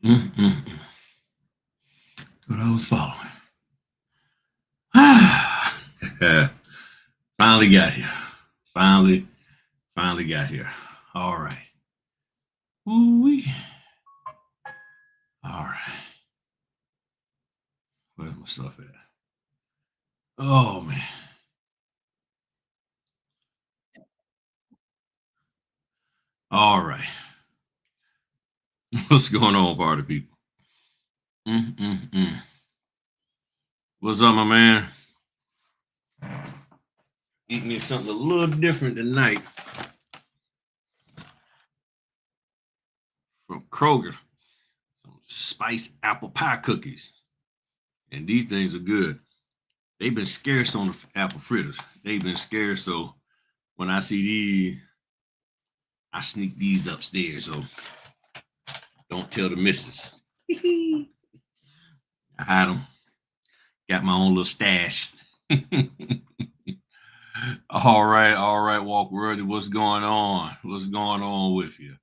Mm-mm. What I was following. Finally got here. Finally, finally got here. All right. Ooh-wee. All right. Where's my stuff at? Oh man. All right. What's going on, party people? Mm-mm-mm. What's up, my man? Eat me something a little different tonight from Kroger. Some spiced apple pie cookies. And these things are good. They've been scarce on the apple fritters. They've been scarce. So when I see these, I sneak these upstairs. So don't tell the missus. I hide them. Got my own little stash. All right, Walk Worthy. What's going on? What's going on with you?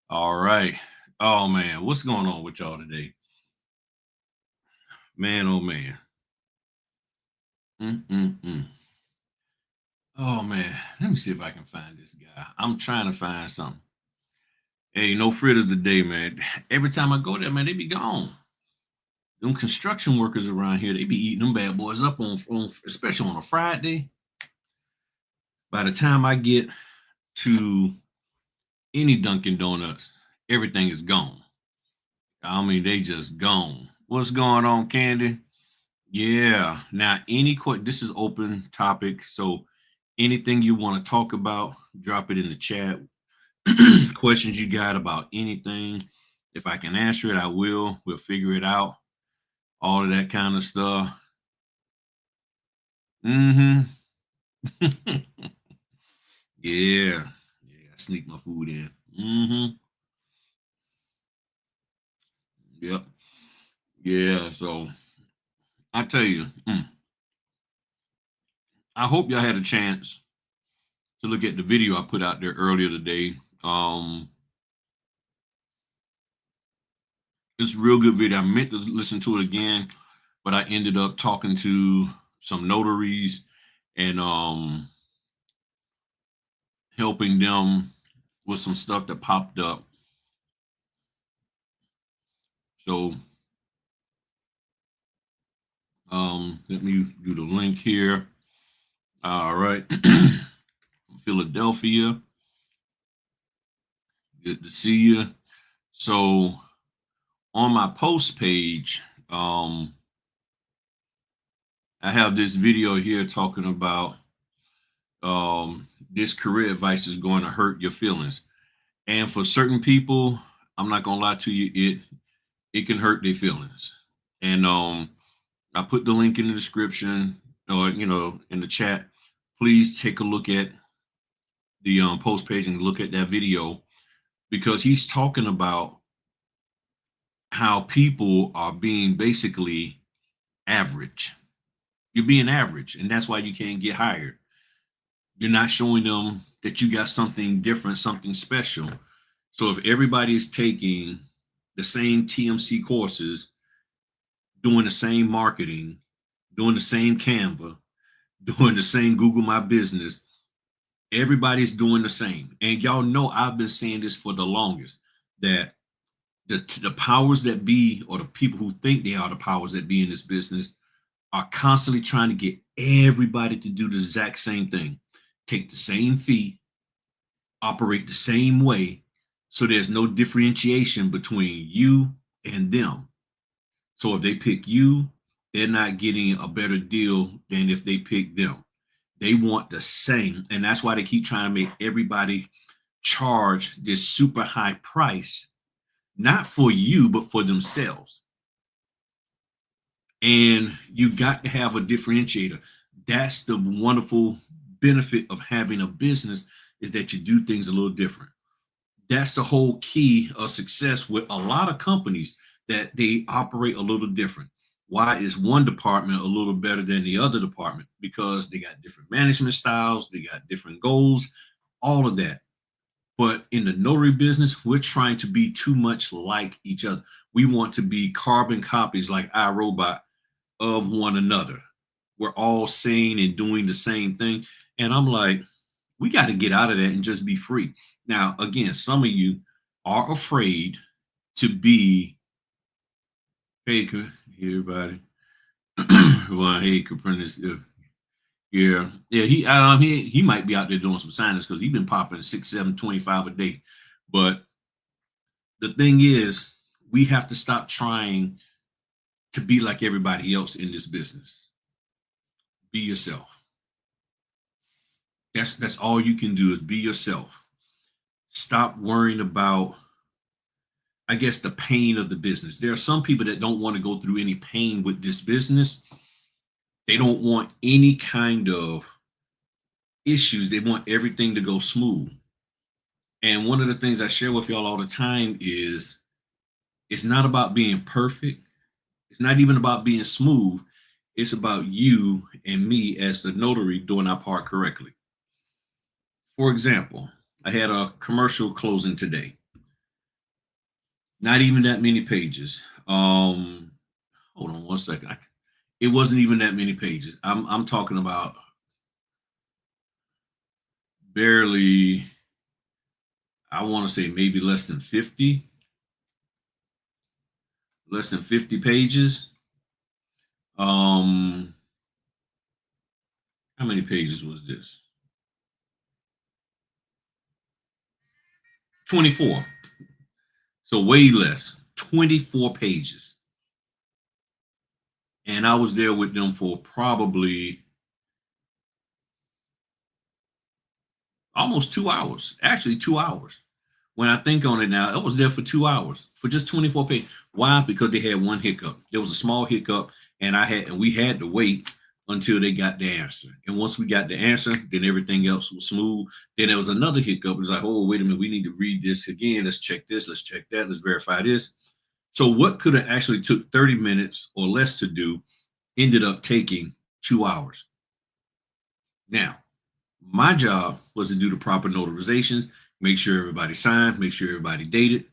All right. Oh man, what's going on with y'all today? Man, oh man. Mm-mm-mm. Oh man, let me see if I can find this guy. I'm trying to find something. Hey, no fritters today, man. Every time I go there, man, they be gone. Them construction workers around here, they be eating them bad boys up on especially on a Friday. By the time I get to any Dunkin' Donuts, everything is gone. I mean, they just gone. What's going on, Candy? Yeah. Now, this is open topic, so anything you want to talk about, drop it in the chat. Questions you got about anything, if I can answer it, I will. We'll figure it out. All of that kind of stuff. Mm-hmm. Yeah. Yeah. I sneak my food in. Mm-hmm. Yep. Yeah. So I tell you, I hope y'all had a chance to look at the video I put out there earlier today. It's a real good video. I meant to listen to it again, but I ended up talking to some notaries and helping them with some stuff that popped up. So let me do the link here. All right. Philadelphia. Good to see you. So on my post page, I have this video here talking about this career advice is going to hurt your feelings. And for certain people, I'm not gonna lie to you, it can hurt their feelings. And I put the link in the description or in the chat. Please take a look at the post page and look at that video because he's talking about how people are being basically average. You're being average, and that's why you can't get hired. You're not showing them that you got something different, something special. So if everybody is taking the same TMC courses, doing the same marketing, doing the same Canva, doing the same Google My Business, everybody's doing the same. And y'all know I've been saying this for the longest that the powers that be or the people who think they are the powers that be in this business are constantly trying to get everybody to do the exact same thing, take the same fee, operate the same way, so there's no differentiation between you and them. So if they pick you, they're not getting a better deal than if they pick them. They want the same, and that's why they keep trying to make everybody charge this super high price, not for you, but for themselves. And you got to have a differentiator. That's the wonderful benefit of having a business is that you do things a little different. That's the whole key of success with a lot of companies that they operate a little different. Why is one department a little better than the other department? Because they got different management styles, they got different goals, all of that. But in the notary business, we're trying to be too much like each other. We want to be carbon copies like iRobot of one another. We're all saying and doing the same thing. And I'm like, we got to get out of that and just be free. Now, again, some of you are afraid to be, hey, everybody. Well, hey, Caprinas, yeah, he might be out there doing some signings because he's been popping 6, 7, 25 a day. But the thing is, we have to stop trying to be like everybody else in this business. Be yourself. That's all you can do is be yourself. Stop worrying about, I guess, the pain of the business. There are some people that don't want to go through any pain with this business. They don't want any kind of issues. They want everything to go smooth. And one of the things I share with y'all all the time is it's not about being perfect. It's not even about being smooth. It's about you and me as the notary doing our part correctly. For example, I had a commercial closing today. Not even that many pages. Hold on one second. It wasn't even that many pages. I'm talking about barely, I want to say maybe less than 50 pages. How many pages was this? 24. So way less. 24 pages. And I was there with them for probably almost 2 hours. Actually, 2 hours. When I think on it now, I was there for 2 hours for just 24 pages. Why? Because they had one hiccup. There was a small hiccup, and we had to wait until they got the answer. And once we got the answer, then everything else was smooth. Then there was another hiccup. It was like, oh, wait a minute, we need to read this again. Let's check this. Let's check that. Let's verify this. So what could have actually took 30 minutes or less to do ended up taking 2 hours. Now, my job was to do the proper notarizations, make sure everybody signed, make sure everybody dated.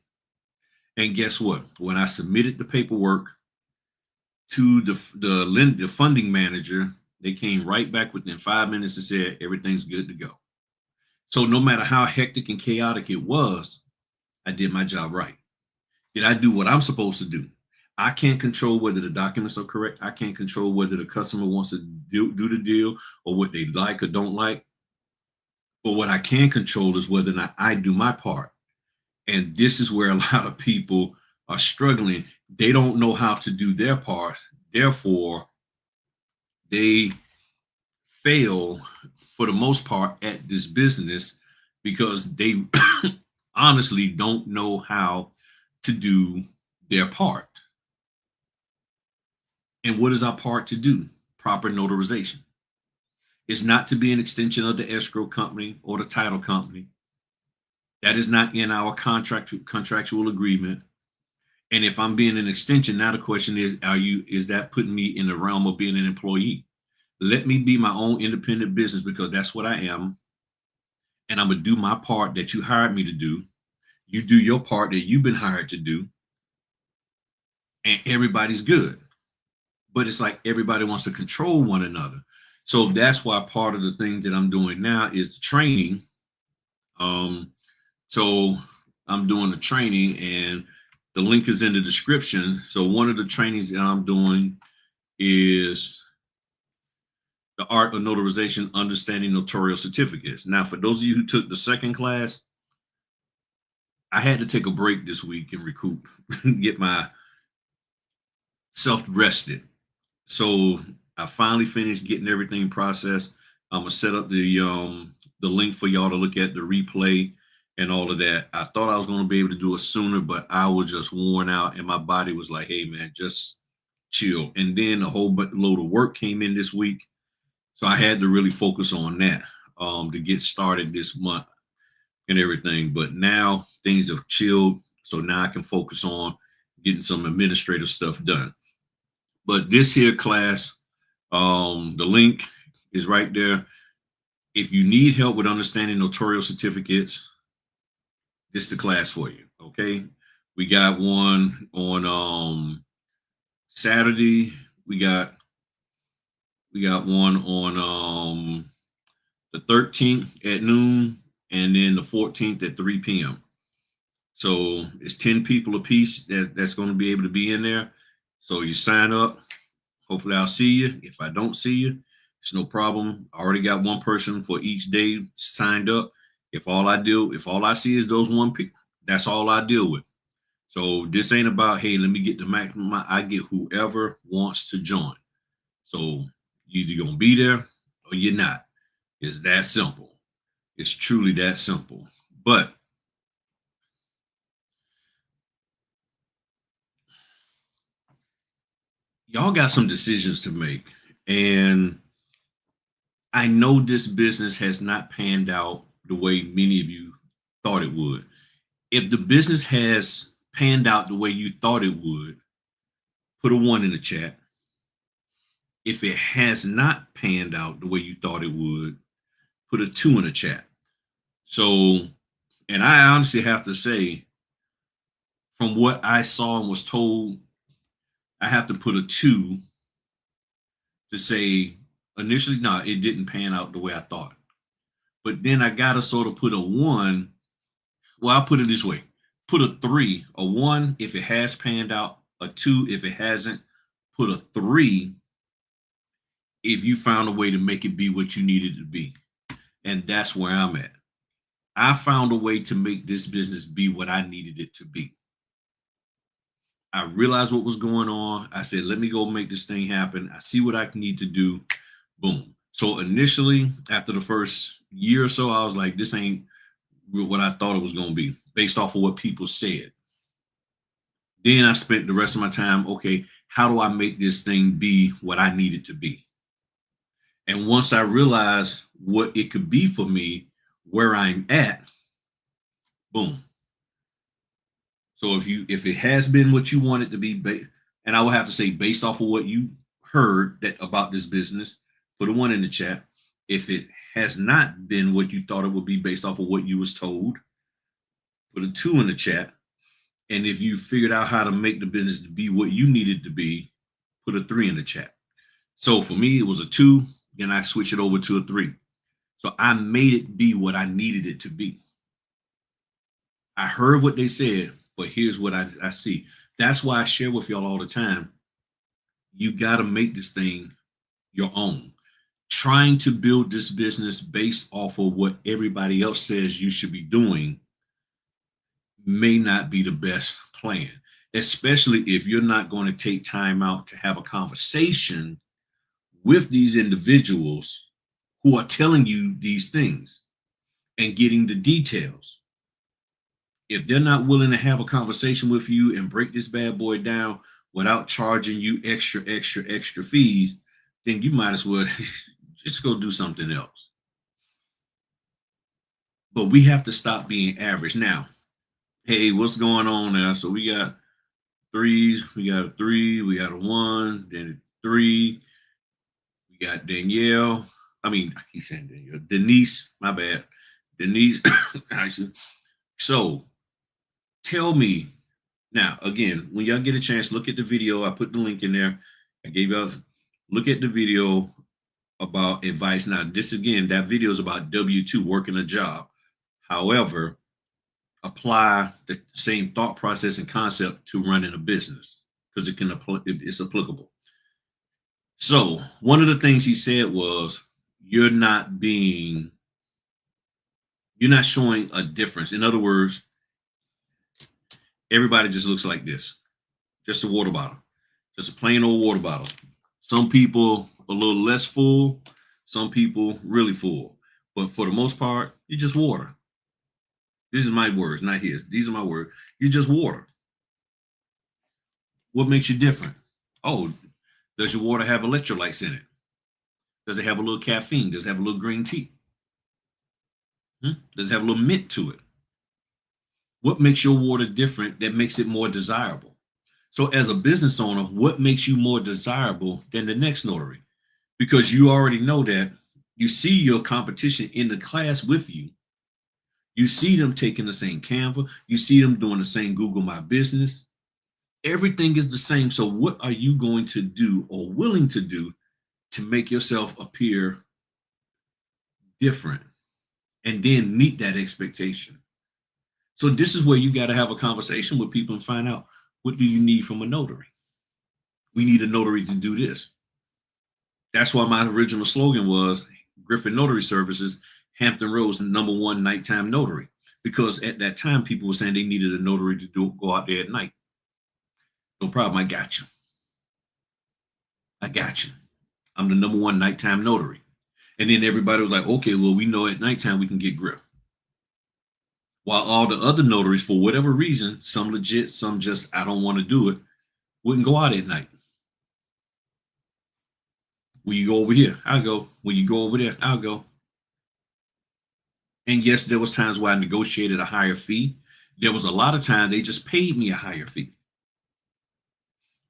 And guess what? When I submitted the paperwork to the funding manager, they came right back within 5 minutes and said everything's good to go. So no matter how hectic and chaotic it was, I did my job right. Did I do what I'm supposed to do? I can't control whether the documents are correct. I can't control whether the customer wants to do the deal or what they like or don't like. But what I can control is whether or not I do my part. And this is where a lot of people are struggling. They don't know how to do their part. Therefore, they fail for the most part at this business because they honestly don't know how to do their part. And what is our part to do? Proper notarization. It's not to be an extension of the escrow company or the title company. That is not in our contractual agreement. And if I'm being an extension, now the question is that putting me in the realm of being an employee? Let me be my own independent business because that's what I am. And I'm going to do my part that you hired me to do. You do your part that you've been hired to do. And everybody's good. But it's like everybody wants to control one another. So that's why part of the things that I'm doing now is the training. So I'm doing the training and the link is in the description. So one of the trainings that I'm doing is the art of notarization, understanding notarial certificates. Now, for those of you who took the second class, I had to take a break this week and recoup, get my self rested. So I finally finished getting everything processed. I'm gonna set up the link for y'all to look at the replay and all of that. I thought I was gonna be able to do it sooner, but I was just worn out and my body was like, hey man, just chill. And then a whole load of work came in this week. So I had to really focus on that to get started this month and everything. But now things have chilled. So now I can focus on getting some administrative stuff done. But this here class, the link is right there. If you need help with understanding notarial certificates, this is the class for you. Okay. We got one on Saturday. We got one on the 13th at noon, and then the 14th at 3 p.m. So it's 10 people a piece that's going to be able to be in there. So you sign up. Hopefully I'll see you. If I don't see you, it's no problem. I already got one person for each day signed up. If all I see is those one people, that's all I deal with. So this ain't about, hey, let me get the maximum. I get whoever wants to join. So you either gonna be there or you're not. It's that simple. It's truly that simple. But y'all got some decisions to make. And I know this business has not panned out the way many of you thought it would. If the business has panned out the way you thought it would, put a one in the chat. If it has not panned out the way you thought it would, put a two in the chat. So, and I honestly have to say, from what I saw and was told, I have to put a two to say initially, no, it didn't pan out the way I thought. But then I got to sort of put a one. Well, I'll put it this way, put a three, a one if it has panned out, a two if it hasn't, put a three if you found a way to make it be what you needed to be. And that's where I'm at. I found a way to make this business be what I needed it to be. I realized what was going on. I said, let me go make this thing happen. I see what I need to do. Boom. So initially, after the first year or so, I was like, this ain't what I thought it was going to be based off of what people said. Then I spent the rest of my time, okay, how do I make this thing be what I need it to be? And once I realized what it could be for me, where I'm at, boom. So if it has been what you want it to be, and I will have to say based off of what you heard that about this business, put a one in the chat. If it has not been what you thought it would be based off of what you was told, put a two in the chat. And if you figured out how to make the business to be what you needed to be, put a three in the chat. So for me, it was a two. Then I switched it over to a three. So I made it be what I needed it to be. I heard what they said, but here's what I see. That's why I share with y'all all the time. You got to make this thing your own. Trying to build this business based off of what everybody else says you should be doing may not be the best plan, especially if you're not going to take time out to have a conversation with these individuals who are telling you these things and getting the details. If they're not willing to have a conversation with you and break this bad boy down without charging you extra fees, then you might as well just go do something else. But we have to stop being average. Now, hey, what's going on now? So we got threes, we got a three, we got a one, then a three. We got Danielle. I keep saying Danielle. Denise, my bad. Denise. So tell me now, again, when y'all get a chance, look at the video. I put the link in there. I gave y'all, look at the video about advice. Now, this again, that video is about W-2, working a job. However, apply the same thought process and concept to running a business because it's applicable. So one of the things he said was, you're not showing a difference. In other words, everybody just looks like this, just a water bottle, just a plain old water bottle. Some people a little less full, some people really full, but for the most part, you're just water. These are my words, not his. These are my words. You're just water. What makes you different? Oh, does your water have electrolytes in it? Does it have a little caffeine? Does it have a little green tea? Does it have a little mint to it? What makes your water different that makes it more desirable? So as a business owner, what makes you more desirable than the next notary? Because you already know that you see your competition in the class with you. You see them taking the same Canva. You see them doing the same Google My Business. Everything is the same. So what are you going to do or willing to do to make yourself appear different and then meet that expectation? So this is where you got to have a conversation with people and find out, what do you need from a notary? We need a notary to do this. That's why my original slogan was Griffin Notary Services, Hampton Roads, #1 nighttime notary. Because at that time, people were saying they needed a notary to go out there at night. No problem. I got you. I got you. I'm the #1 nighttime notary. And then everybody was like, okay, well, we know at nighttime we can get Griff. While all the other notaries, for whatever reason, some legit, some just, I don't want to do it, wouldn't go out at night. Will you go over here? I'll go. Will you go over there? I'll go. And yes, there was times where I negotiated a higher fee. There was a lot of time they just paid me a higher fee.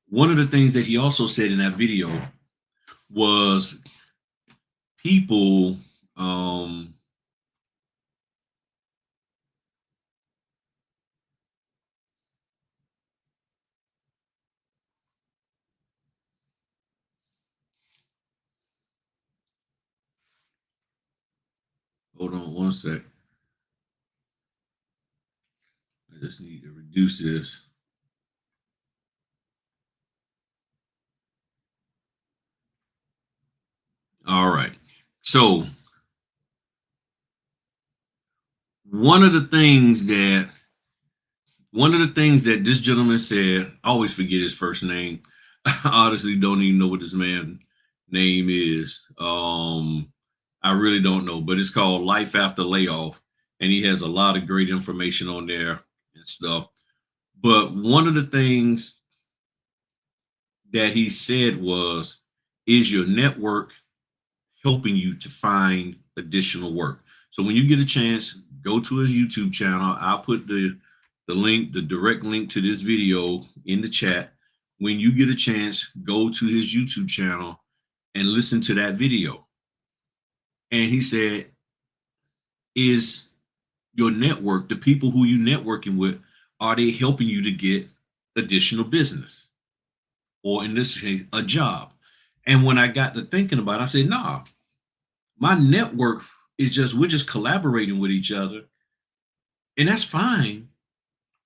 One of the things that he also said in that video was people hold on one sec. I just need to reduce this. All right. So one of the things that this gentleman said, I always forget his first name. I honestly don't even know what this man's name is. I really don't know, but it's called Life After Layoff, and he has a lot of great information on there and stuff. But one of the things that he said was, is your network helping you to find additional work? So when you get a chance, go to his YouTube channel. I'll put the link, the direct link to this video in the chat. When you get a chance, go to his YouTube channel and listen to that video. And he said, is your network, the people who you networking with, are they helping you to get additional business? Or in this case, a job? And when I got to thinking about it, I said, nah, my network is just, we're just collaborating with each other. And that's fine.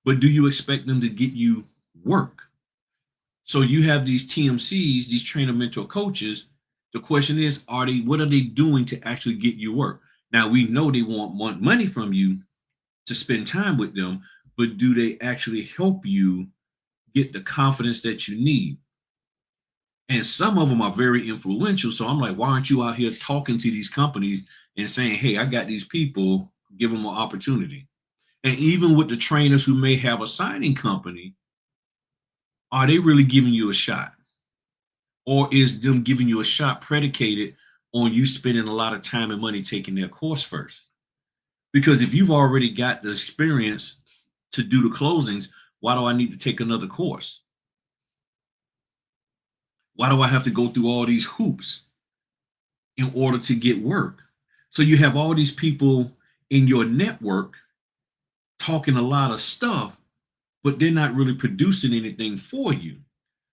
But do you expect them to get you work? So you have these TMCs, these trainer mentor coaches. The question is, what are they doing to actually get you work? Now we know they want money from you to spend time with them, but do they actually help you get the confidence that you need? And some of them are very influential. So I'm like, why aren't you out here talking to these companies and saying, hey, I got these people, give them an opportunity? And even with the trainers who may have a signing company, are they really giving you a shot? Or is them giving you a shot predicated on you spending a lot of time and money taking their course first? Because if you've already got the experience to do the closings, why do I need to take another course? Why do I have to go through all these hoops in order to get work? So you have all these people in your network talking a lot of stuff, but they're not really producing anything for you.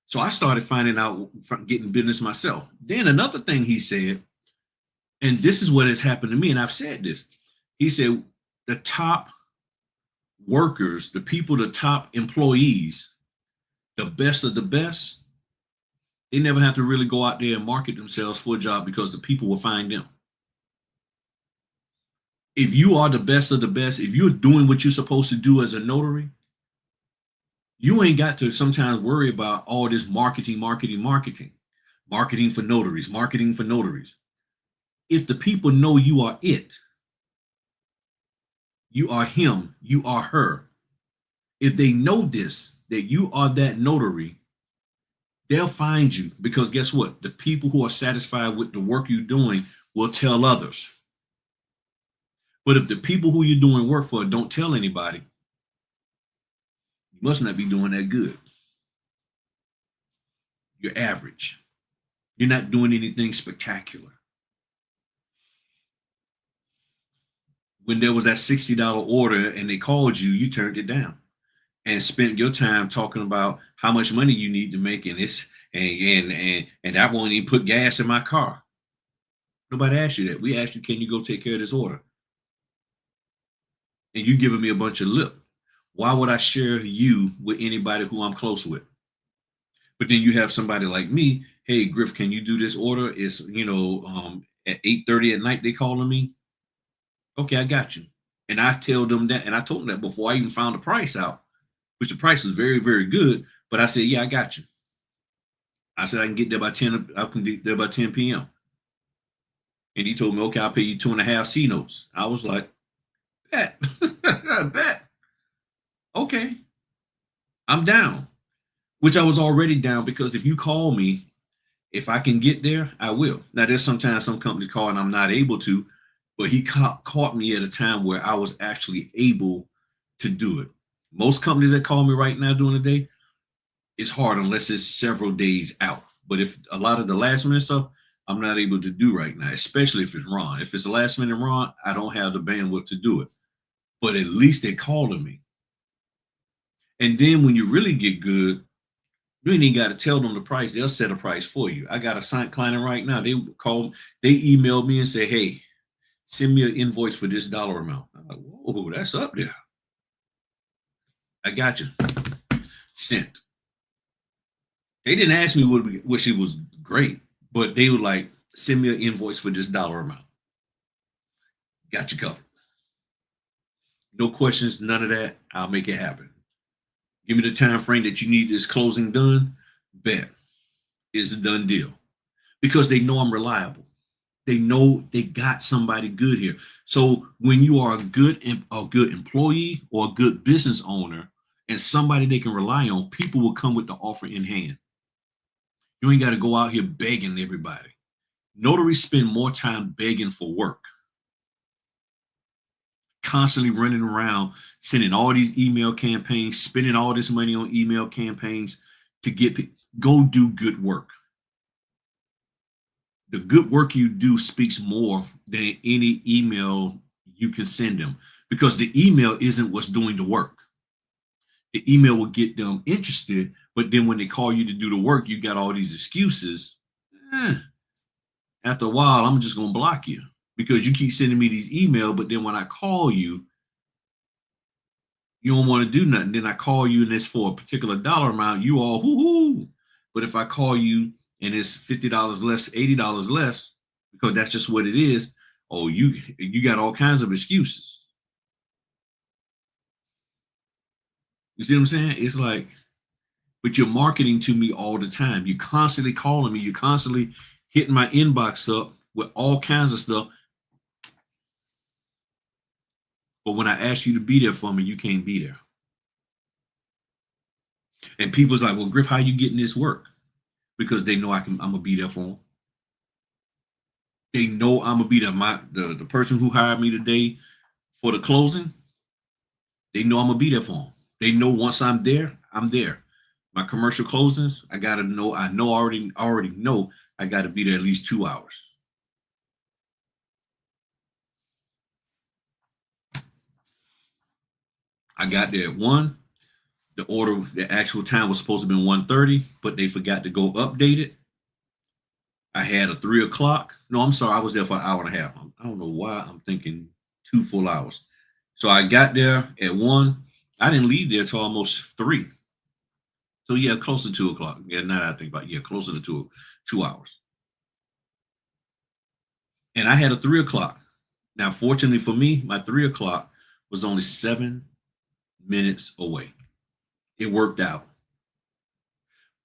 So I started finding out, getting business myself. Then another thing he said, and this is what has happened to me, and I've said this. He said, the top workers, the people, the top employees, the best of the best, they never have to really go out there and market themselves for a job because the people will find them. If you are the best of the best, if you're doing what you're supposed to do as a notary, you ain't got to sometimes worry about all this marketing for notaries, marketing for notaries. If the people know you are it, you are him, you are her. If they know this, that you are that notary, they'll find you, because guess what? The people who are satisfied with the work you're doing will tell others. But if the people who you're doing work for don't tell anybody, you must not be doing that good. You're average. You're not doing anything spectacular. When there was that $60 order and they called you, you turned it down and spent your time talking about how much money you need to make, and it's and I won't even put gas in my car. Nobody asked you that. We asked you, can you go take care of this order? And you giving me a bunch of lip. Why would I share you with anybody who I'm close with? But then you have somebody like me. Hey, Griff, can you do this order? It's at 8:30 at night. They calling me. Okay, I got you. And I tell them that, and I told them that before I even found the price out, which the price is very, very good. But I said, yeah, I got you. I said I can get there by 10. I can get there by 10 p.m. And he told me, okay, I'll pay you 2.5 C notes. I was like, bet, bet. Okay, I'm down. Which I was already down, because if you call me, if I can get there, I will. Now, there's sometimes some companies call and I'm not able to, but he caught me at a time where I was actually able to do it. Most companies that call me right now during the day, it's hard unless it's several days out. But if a lot of the last minute stuff, I'm not able to do right now, especially if it's wrong. If it's a last minute wrong, I don't have the bandwidth to do it. But at least they're calling me. And then when you really get good, you ain't even got to tell them the price. They'll set a price for you. I got a client right now. They emailed me and say, hey, send me an invoice for this dollar amount. I'm like, whoa, that's up there. I got you. Sent. They didn't ask me what she was great, but they were like, send me an invoice for this dollar amount. Got you covered. No questions, none of that. I'll make it happen. Give me the time frame that you need this closing done. Bet. It's a done deal. Because they know I'm reliable. They know they got somebody good here. So when you are a good employee or a good business owner and somebody they can rely on, people will come with the offer in hand. You ain't got to go out here begging everybody. Notaries spend more time begging for work, constantly running around, sending all these email campaigns, spending all this money on email campaigns to get go do good work. The good work you do speaks more than any email you can send them, because the email isn't what's doing the work. The email will get them interested, but then when they call you to do the work, you got all these excuses. Eh, After a while, I'm just going to block you because you keep sending me these emails, but then when I call you, you don't want to do nothing. Then I call you and it's for a particular dollar amount. You all hoo. But if I call you and it's $50 less, $80 less, because that's just what it is, oh, you got all kinds of excuses. You see what I'm saying? It's like, but you're marketing to me all the time. You're constantly calling me. You're constantly hitting my inbox up with all kinds of stuff. But when I ask you to be there for me, you can't be there. And people's like, well, Griff, how you getting this work? Because they know I'm gonna be there for them. They know I'm gonna be there. The person who hired me today for the closing, they know I'm gonna be there for them. They know once I'm there, I'm there. My commercial closings, I gotta know. I know already know I got to be there at least 2 hours. I got there at 1. The actual time was supposed to be 1:30, but they forgot to go update it. I had a 3 o'clock. No, I'm sorry, I was there for an hour and a half. I don't know why I'm thinking 2 full hours. So I got there at 1. I didn't leave there till almost 3. So yeah, close to 2 o'clock. Yeah, now that I think about it, yeah, closer to 2 hours. And I had a 3 o'clock. Now, fortunately for me, my 3 o'clock was only 7 minutes away. It worked out.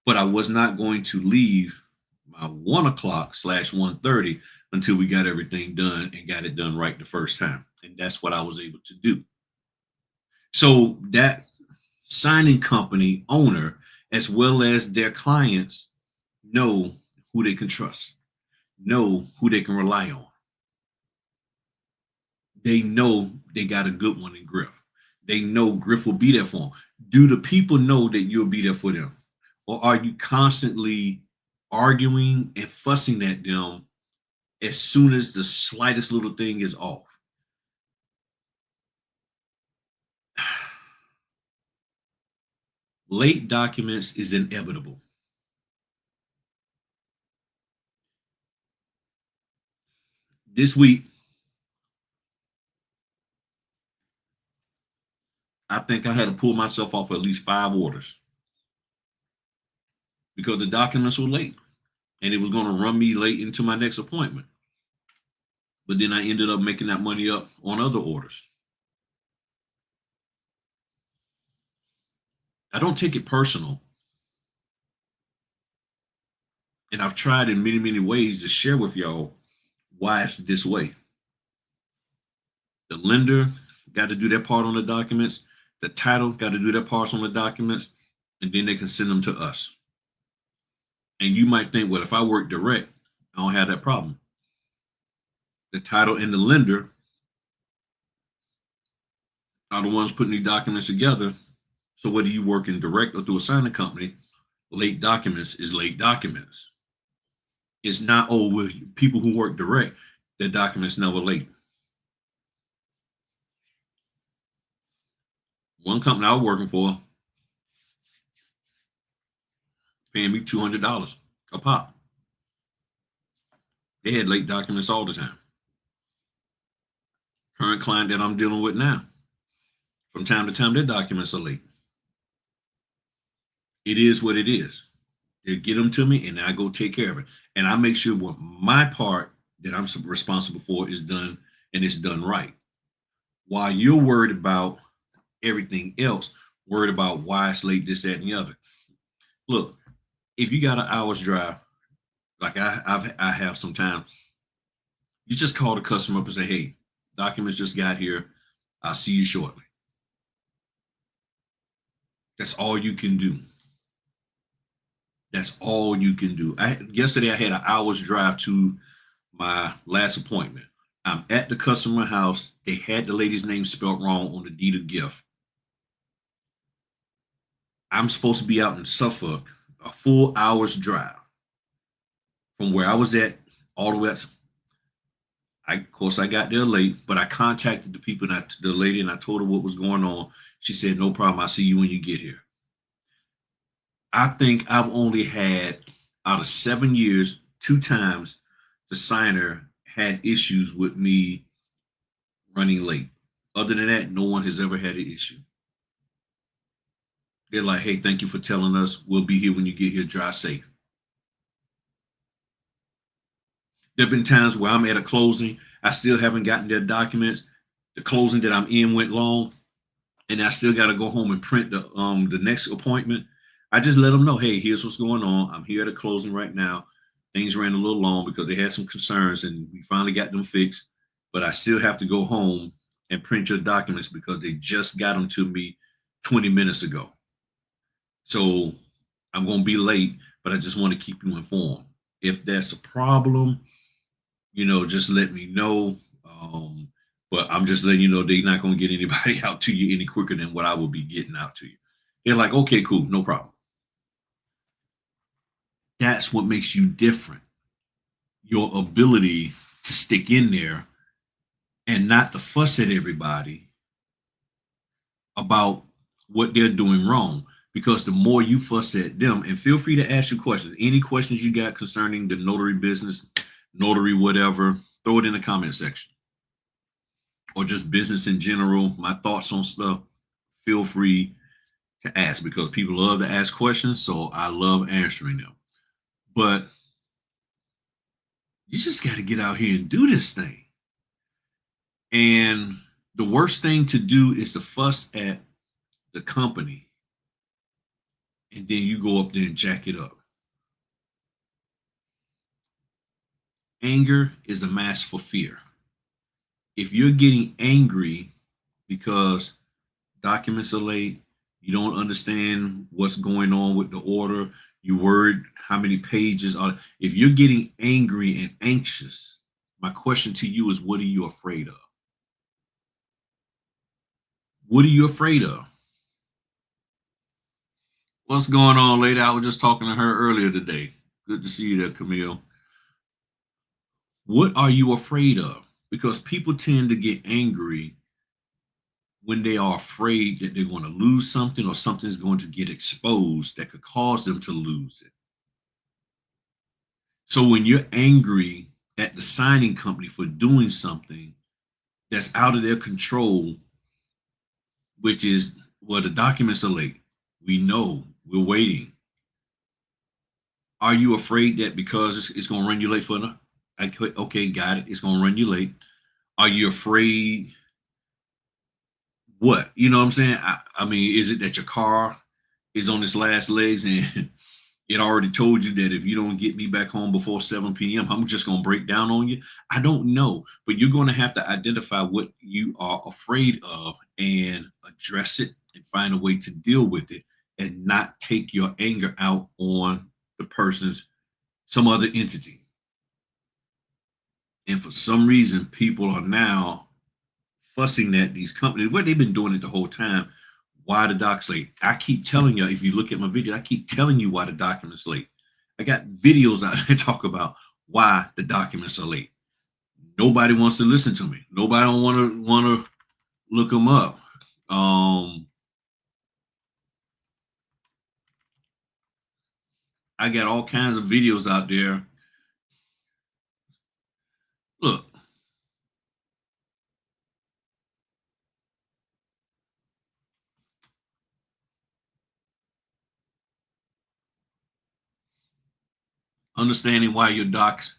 But I was not going to leave my 1 o'clock/1:30 until we got everything done and got it done right the first time. And that's what I was able to do. So that signing company owner, as well as their clients, know who they can trust, know who they can rely on. They know they got a good one in Griff. They know Griff will be there for them. Do the people know that you'll be there for them? Or are you constantly arguing and fussing at them as soon as the slightest little thing is off? Late documents is inevitable. This week, I think I had to pull myself off at least 5 orders because the documents were late and it was going to run me late into my next appointment. But then I ended up making that money up on other orders. I don't take it personal. And I've tried in many, many ways to share with y'all why it's this way. The lender got to do their part on the documents. The title got to do their parts on the documents. And then they can send them to us. And you might think, well, if I work direct, I don't have that problem. The title and the lender are the ones putting these documents together. So whether you work in direct or through a signing company, late documents is late documents. It's not, oh, well, people who work direct, their documents never late. One company I was working for paying me $200 a pop. They had late documents all the time. Current client that I'm dealing with now, from time to time, their documents are late. It is what it is. They get them to me, and I go take care of it. And I make sure what my part that I'm responsible for is done, and it's done right. While you're worried about everything else, worried about why it's late, this, that, and the other. Look, if you got an hour's drive, like I have sometimes, you just call the customer up and say, "Hey, documents just got here. I'll see you shortly." That's all you can do. That's all you can do. Yesterday I had an hour's drive to my last appointment. I'm at the customer house. They had the lady's name spelled wrong on the deed of gift. I'm supposed to be out in Suffolk, a full hour's drive from where I was at all the way up. Of course, I got there late, but I contacted the people, and the lady, and I told her what was going on. She said, "No problem. I'll see you when you get here." I think I've only had, out of 7 years, 2 times the signer had issues with me running late. Other than that, no one has ever had an issue. They're like, "Hey, thank you for telling us. We'll be here when you get here. Drive safe." There have been times where I'm at a closing, I still haven't gotten their documents. The closing that I'm in went long, and I still got to go home and print the next appointment. I just let them know, "Hey, here's what's going on. I'm here at a closing right now. Things ran a little long because they had some concerns, and we finally got them fixed. But I still have to go home and print your documents because they just got them to me 20 minutes ago. So I'm going to be late, but I just want to keep you informed. If that's a problem, just let me know. But I'm just letting you know they're not going to get anybody out to you any quicker than what I will be getting out to you." They're like, "Okay, cool, no problem." That's what makes you different. Your ability to stick in there and not to fuss at everybody about what they're doing wrong. Because the more you fuss at them, and feel free to ask your questions, any questions you got concerning the notary business, notary, whatever, throw it in the comment section, or just business in general, my thoughts on stuff. Feel free to ask because people love to ask questions. So I love answering them. But you just got to get out here and do this thing. And the worst thing to do is to fuss at the company and then you go up there and jack it up. Anger is a mask for fear. If you're getting angry because documents are late, you don't understand what's going on with the order, you worried how many pages are, if you're getting angry and anxious, my question to you is, what are you afraid of? What are you afraid of? What's going on, lady? I was just talking to her earlier today. Good to see you there, Camille. What are you afraid of? Because people tend to get angry when they are afraid that they're going to lose something or something's going to get exposed that could cause them to lose it. So when you're angry at the signing company for doing something that's out of their control, which is, well, the documents are late. We know, we're waiting. Are you afraid that because it's going to run you late for enough? Okay, got it. It's going to run you late. Are you afraid? What? You know what I'm saying? I mean, is it that your car is on its last legs and it already told you that if you don't get me back home before 7 p.m., I'm just going to break down on you? I don't know. But you're going to have to identify what you are afraid of and address it and find a way to deal with it and not take your anger out on the person's, some other entity. And for some reason, people are now fussing at these companies. Well, they've been doing it the whole time. Why the doc's late? I keep telling you, if you look at my video, I keep telling you why the document's late. I got videos out there talk about why the documents are late. Nobody wants to listen to me. Nobody don't want to look them up. I got all kinds of videos out there. Look, understanding why your docs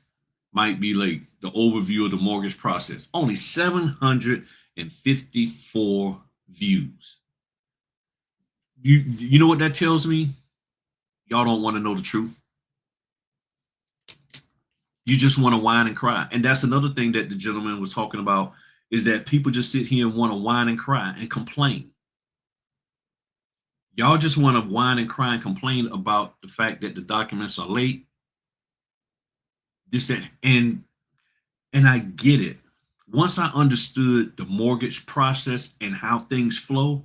might be late. The overview of the mortgage process. Only 754 views. You know what that tells me? Y'all don't want to know the truth. You just want to whine and cry. And that's another thing that the gentleman was talking about, is that people just sit here and want to whine and cry and complain. Y'all just want to whine and cry and complain about the fact that the documents are late. This and I get it. Once I understood the mortgage process and how things flow,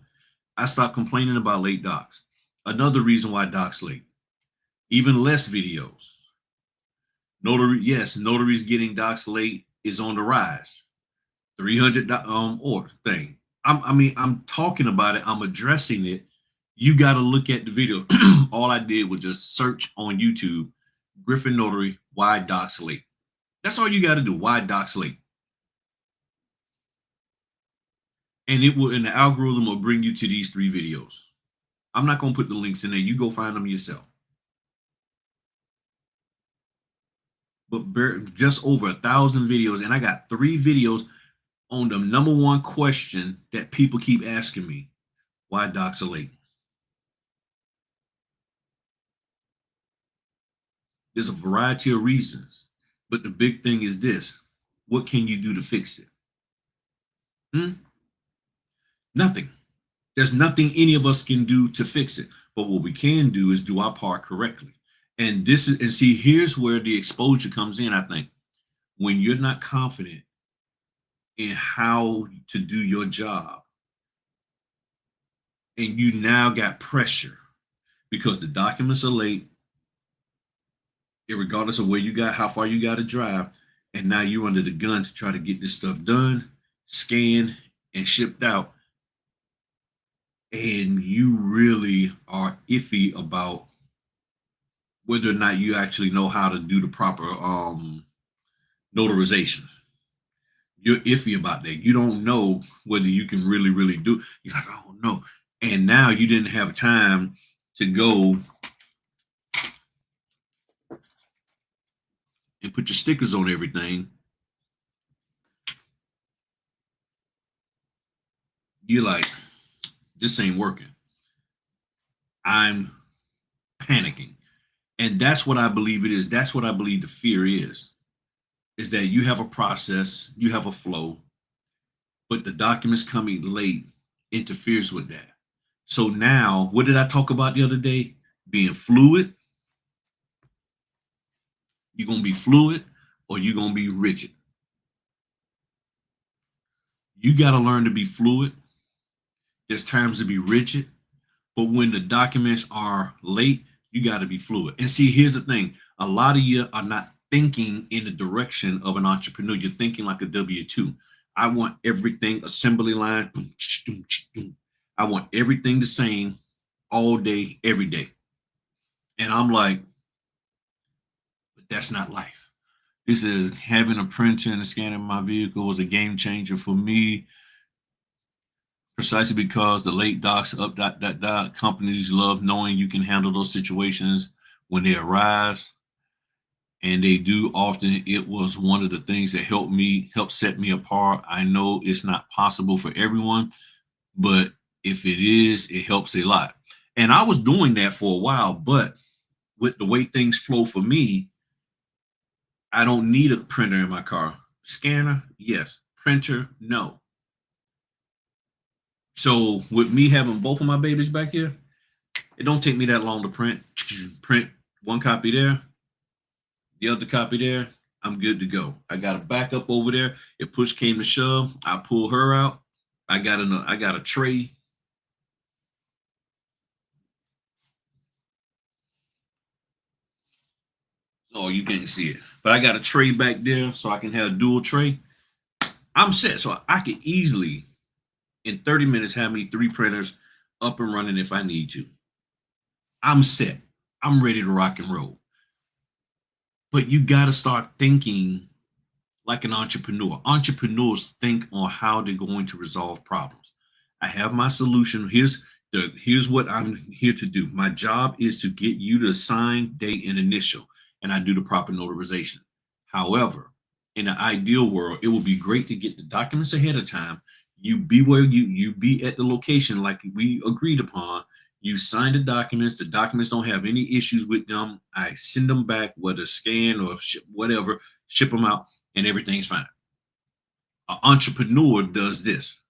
I stopped complaining about late docs. Another reason why docs late. Even less videos. Notaries getting docs late is on the rise. 300 or thing. I'm talking about it. I'm addressing it. You got to look at the video. All I did was just search on YouTube, Griffin Notary, why docs late. That's all you got to do. Why docs late? And the algorithm will bring you to these 3 videos. I'm not going to put the links in there. You go find them yourself. But just over 1,000 videos, and I got 3 videos on the number one question that people keep asking me: why docs are late? There's a variety of reasons, but the big thing is this: what can you do to fix it? Nothing. There's nothing any of us can do to fix it. But what we can do is do our part correctly. And see, here's where the exposure comes in, I think. When you're not confident in how to do your job, and you now got pressure because the documents are late, regardless of how far you got to drive, and now you're under the gun to try to get this stuff done, scanned, and shipped out, and you really are iffy about whether or not you actually know how to do the proper notarization. You're iffy about that. You don't know whether you can really do. You're like, I don't know. And now you didn't have time to go and put your stickers on everything. You're like, this ain't working. I'm panicking. And that's what I believe it is. That's what I believe the fear is that you have a process, you have a flow, but the documents coming late interferes with that. So now, what did I talk about the other day? Being fluid. You're going to be fluid or you're going to be rigid. You got to learn to be fluid. There's times to be rigid, but when the documents are late, you got to be fluid. And see, here's the thing. A lot of you are not thinking in the direction of an entrepreneur. You're thinking like a W-2. I want everything assembly line. I want everything the same all day, every day. And I'm like, but that's not life. This is having a printer and a scanner in my vehicle was a game changer for me, precisely because the late docs up companies love knowing you can handle those situations when they arise. And they do often. It was one of the things that help set me apart. I know it's not possible for everyone, but if it is, it helps a lot. And I was doing that for a while, but with the way things flow for me, I don't need a printer in my car. Scanner, yes. Printer, no. So with me having both of my babies back here, it don't take me that long to print. Print one copy there, the other copy there. I'm good to go. I got a backup over there. If push came to shove, I pull her out. I got a tray. Oh, you can't see it, but I got a tray back there so I can have a dual tray. I'm set, so I could easily in 30 minutes have me 3 printers up and running if I need to. I'm set. I'm ready to rock and roll. But you got to start thinking like an entrepreneur. Entrepreneurs think on how they're going to resolve problems. I have my solution. Here's what I'm here to do. My job is to get you to sign, date, and initial, and I do the proper notarization. However, in an ideal world, it would be great to get the documents ahead of time. You be where you be at the location like we agreed upon. You sign the documents. The documents don't have any issues with them. I send them back, whether scan or whatever, ship them out, and everything's fine. An entrepreneur does this.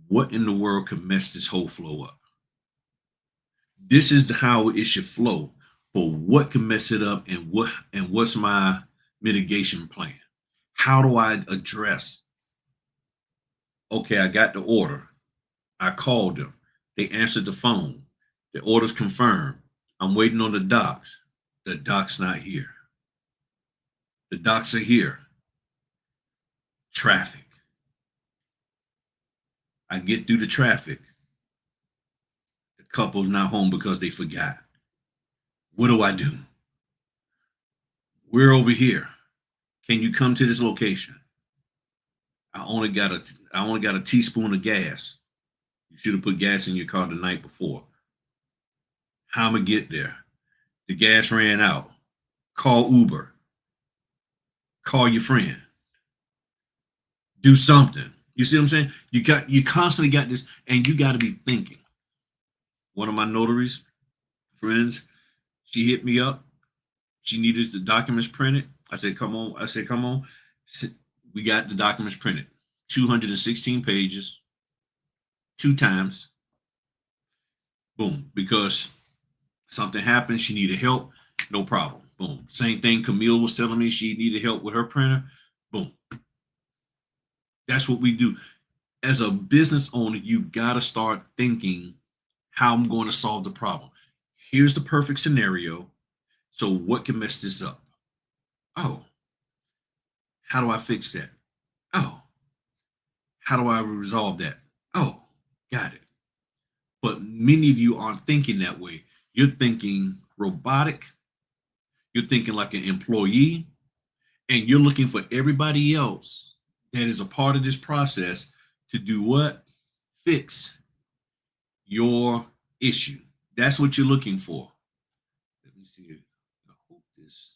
What in the world could mess this whole flow up? This is how it should flow. But what can mess it up, and what's my mitigation plan? How do I address? Okay, I got the order. I called them. They answered the phone. The order's confirmed. I'm waiting on the docs. The docs not here. The docs are here. Traffic. I get through the traffic. The couple's not home because they forgot. What do I do? We're over here. Can you come to this location? I only got a teaspoon of gas. You should have put gas in your car the night before. How am I get there? The gas ran out. Call Uber. Call your friend. Do something. You see what I'm saying? You constantly got this, and you got to be thinking. One of my notaries friends, she hit me up. She needed the documents printed. I said, come on. We got the documents printed. 216 pages, 2 times. Boom. Because something happened. She needed help. No problem. Boom. Same thing. Camille was telling me she needed help with her printer. Boom. That's what we do. As a business owner, you got to start thinking how I'm going to solve the problem. Here's the perfect scenario. So what can mess this up? Oh, how do I fix that? Oh, how do I resolve that? Oh, got it. But many of you aren't thinking that way. You're thinking robotic. You're thinking like an employee, and you're looking for everybody else that is a part of this process to do what? Fix your issue. That's what you're looking for. Let me see. I hope this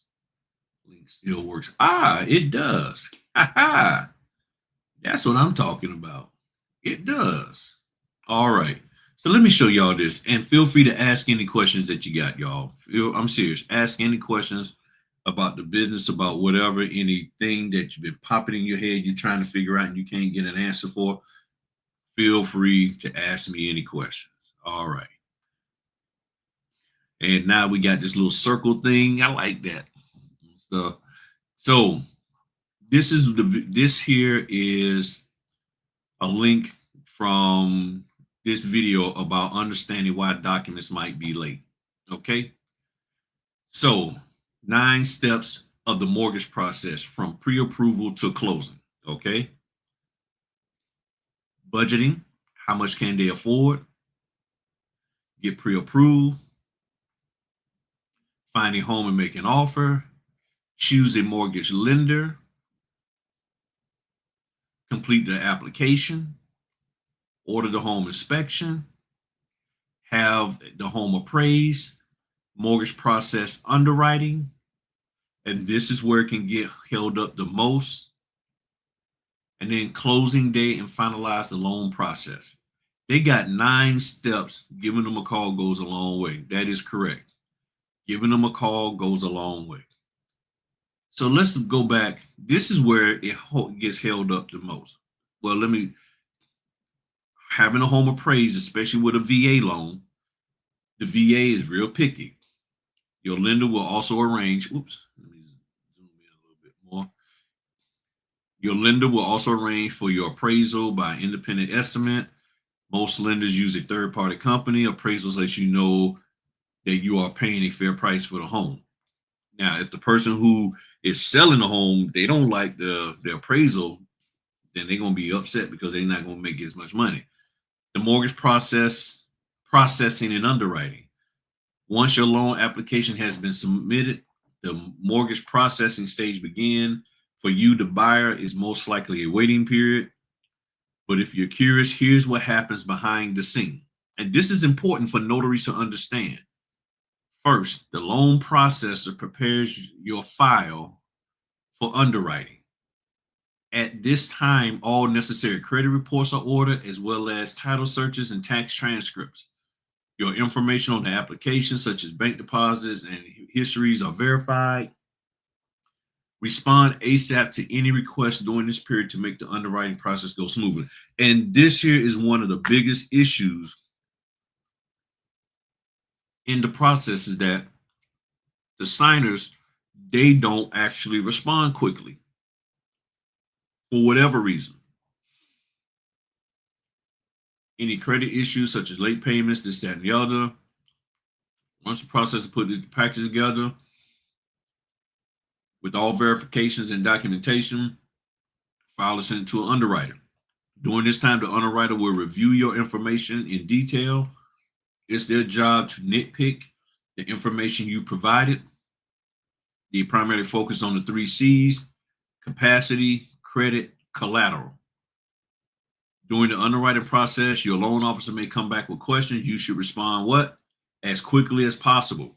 link still works. Ah, it does. That's what I'm talking about. It does. All right. So let me show y'all this, and feel free to ask any questions that you got, y'all. I'm serious. Ask any questions about the business, about whatever, anything that you've been popping in your head, you're trying to figure out and you can't get an answer for. Feel free to ask me any questions. All right. And now we got this little circle thing. I like that. So this here is a link from this video about understanding why documents might be late. Okay. So 9 steps of the mortgage process from pre-approval to closing. Okay. Budgeting, how much can they afford? Get pre-approved, find a home and make an offer, choose a mortgage lender, complete the application, order the home inspection, have the home appraised, mortgage process underwriting, and this is where it can get held up the most. And then closing day and finalize the loan process. They got 9 steps. Giving them a call goes a long way. That is correct. Giving them a call goes a long way. So let's go back. This is where it gets held up the most. Well, having a home appraised, especially with a VA loan, the VA is real picky. Your lender will also arrange, oops, let me zoom in a little bit more. Your lender will also arrange for your appraisal by independent estimate. Most lenders use a third party company. Appraisals let you know that you are paying a fair price for the home. Now, if the person who is selling the home, they don't like the appraisal, then they're going to be upset because they're not going to make as much money. The mortgage processing and underwriting. Once your loan application has been submitted, the mortgage processing stage begins. For you, the buyer, is most likely a waiting period. But if you're curious, here's what happens behind the scene. And this is important for notaries to understand. First, the loan processor prepares your file for underwriting. At this time, all necessary credit reports are ordered, as well as title searches and tax transcripts. Your information on the application, such as bank deposits and histories, are verified. Respond ASAP to any request during this period to make the underwriting process go smoothly. And this here is one of the biggest issues in the process, is that the signers, they don't actually respond quickly for whatever reason. Any credit issues such as late payments, this, that, and the other. Once the processor put this package together with all verifications and documentation, file is sent to an underwriter. During this time, the underwriter will review your information in detail. It's their job to nitpick the information you provided. They primarily focus on the 3 C's: capacity, credit, collateral. During the underwriting process, your loan officer may come back with questions. You should respond what? As quickly as possible.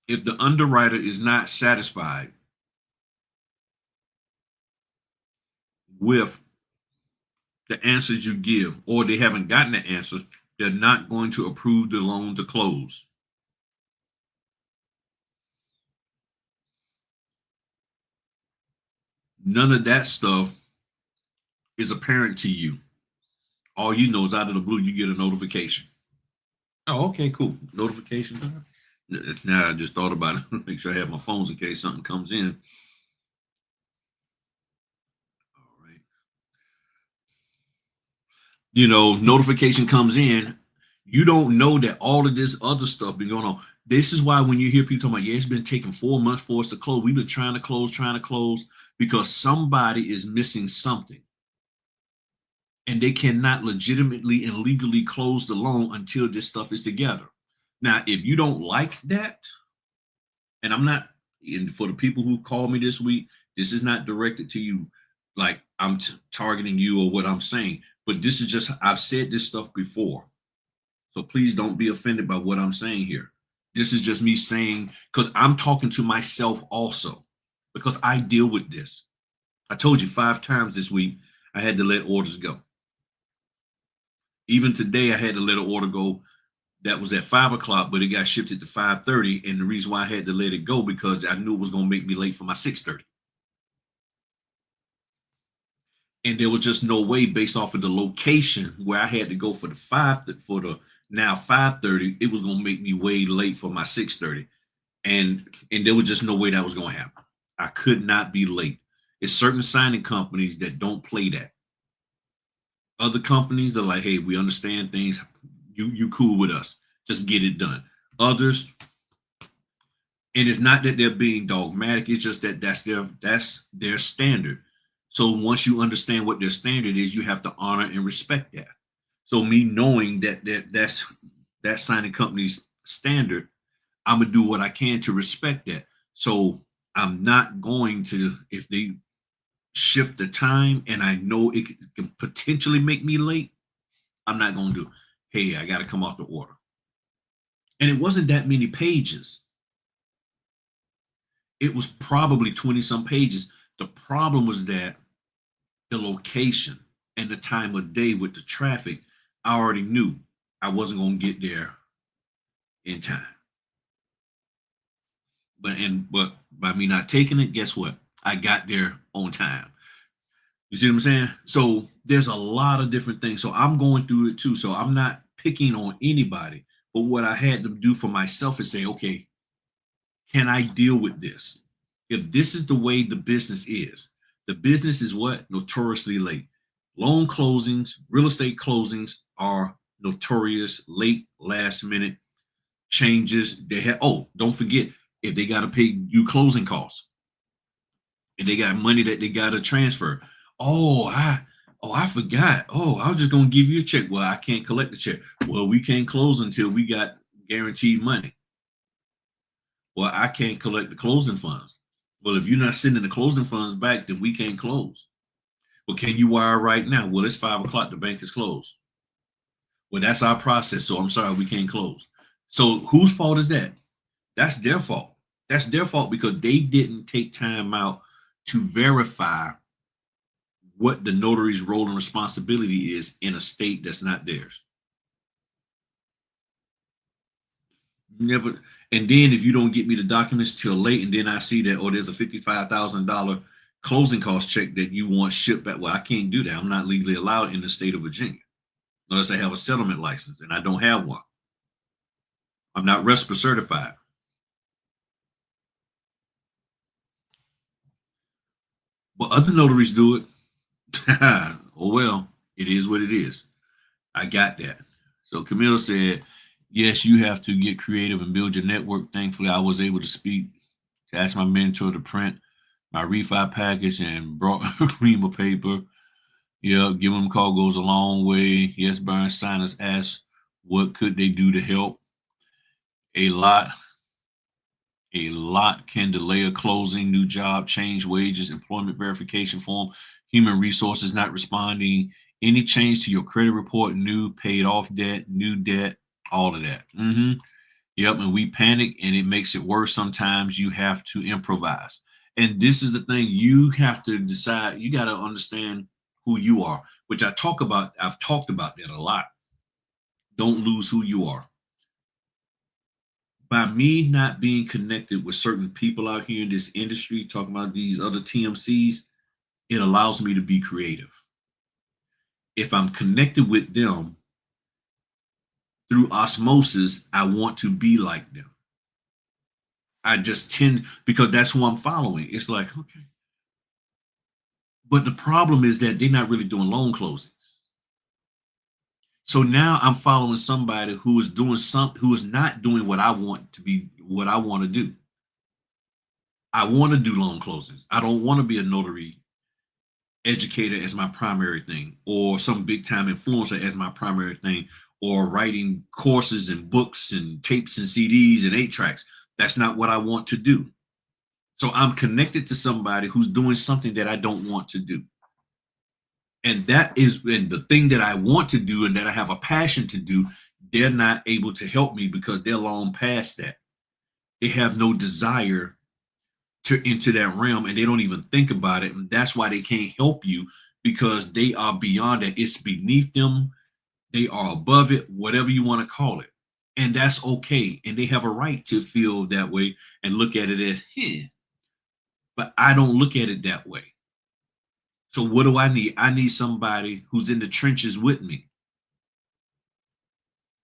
If the underwriter is not satisfied with the answers you give, or they haven't gotten the answers, they're not going to approve the loan to close. None of that stuff is apparent to you. All you know is out of the blue, you get a notification. Oh, okay, cool. Notification. Now I just thought about it. Make sure I have my phones in case something comes in. All right. Notification comes in. You don't know that all of this other stuff been going on. This is why when you hear people talking about, yeah, it's been taking 4 months for us to close. We've been trying to close, because somebody is missing something. And they cannot legitimately and legally close the loan until this stuff is together. Now, if you don't like that, and I'm not, and for the people who called me this week, this is not directed to you like I'm targeting you or what I'm saying, but this is just, I've said this stuff before. So please don't be offended by what I'm saying here. This is just me saying, because I'm talking to myself also, because I deal with this. I told you 5 times this week I had to let orders go. Even today, I had to let an order go that was at 5 o'clock, but it got shifted to 5:30. And the reason why I had to let it go, because I knew it was going to make me late for my 6:30. And there was just no way, based off of the location where I had to go for the now 5:30, it was going to make me way late for my 6:30. And there was just no way that was going to happen. I could not be late. It's certain signing companies that don't play that. Other companies, they're like, hey, we understand things. You cool with us. Just get it done. Others, and it's not that they're being dogmatic, it's just that that's their standard. So once you understand what their standard is, you have to honor and respect that. So me knowing that's that signing company's standard, I'm gonna do what I can to respect that. So I'm not going to, if they shift the time and I know it can potentially make me late, I'm not gonna do, hey, I gotta come off the order. And it wasn't that many pages. It was probably 20 some pages. The problem was that the location and the time of day with the traffic, I already knew I wasn't going to get there in time. But by me not taking it, guess what? I got there on time. You see what I'm saying? So there's a lot of different things. So I'm going through it too. So I'm not picking on anybody. But what I had to do for myself is say, okay, can I deal with this? If this is the way the business is what? Notoriously late. Loan closings, real estate closings are notorious, late, last minute changes. They have, oh, don't forget, if they got to pay you closing costs and they got money that they got to transfer. Oh, I forgot. Oh, I was just gonna give you a check. Well, I can't collect the check. Well, we can't close until we got guaranteed money. Well, I can't collect the closing funds. Well, if you're not sending the closing funds back, then we can't close. Well, can you wire right now? Well, it's 5 o'clock. The bank is closed. Well, that's our process. So I'm sorry, we can't close. So whose fault is that? That's their fault. That's their fault because they didn't take time out to verify what the notary's role and responsibility is in a state that's not theirs. Never. And then if you don't get me the documents till late, and then I see that, oh, there's a $55,000 closing cost check that you want shipped back. Well, I can't do that. I'm not legally allowed in the state of Virginia unless I have a settlement license, and I don't have one. I'm not RESPA certified. But other notaries do it. Oh well, it is what it is. I got that. So Camille said, yes, you have to get creative and build your network. Thankfully, I was able to speak to ask my mentor to print my refi package and brought a ream of paper. Yeah, give them a call goes a long way. Yes, Byron Sinus asked, what could they do to help? A lot. A lot can delay a closing, new job, change wages, employment verification form, human resources not responding, any change to your credit report, new paid off debt, new debt, all of that. Yep, and we panic and it makes it worse. Sometimes you have to improvise. And this is the thing, you have to decide, you got to understand who you are, which I've talked about that a lot. Don't lose who you are. By me not being connected with certain people out here in this industry, talking about these other TMCs, it allows me to be creative. If I'm connected with them through osmosis, I want to be like them. I just tend, because that's who I'm following. It's like, okay. But the problem is that they're not really doing loan closings. So now I'm following somebody who is doing something, who is not doing what I want to be, what I want to do. I want to do loan closings. I don't want to be a notary educator as my primary thing, or some big time influencer as my primary thing, or writing courses and books and tapes and CDs and 8 tracks. That's not what I want to do. So I'm connected to somebody who's doing something that I don't want to do. And that is, and the thing that I want to do and that I have a passion to do, they're not able to help me because they're long past that. They have no desire to into that realm, and they don't even think about it. And that's why they can't help you, because they are beyond it. It's beneath them. They are above it, whatever you want to call it. And that's okay. And they have a right to feel that way and look at it as, but I don't look at it that way. So what do I need? I need somebody who's in the trenches with me.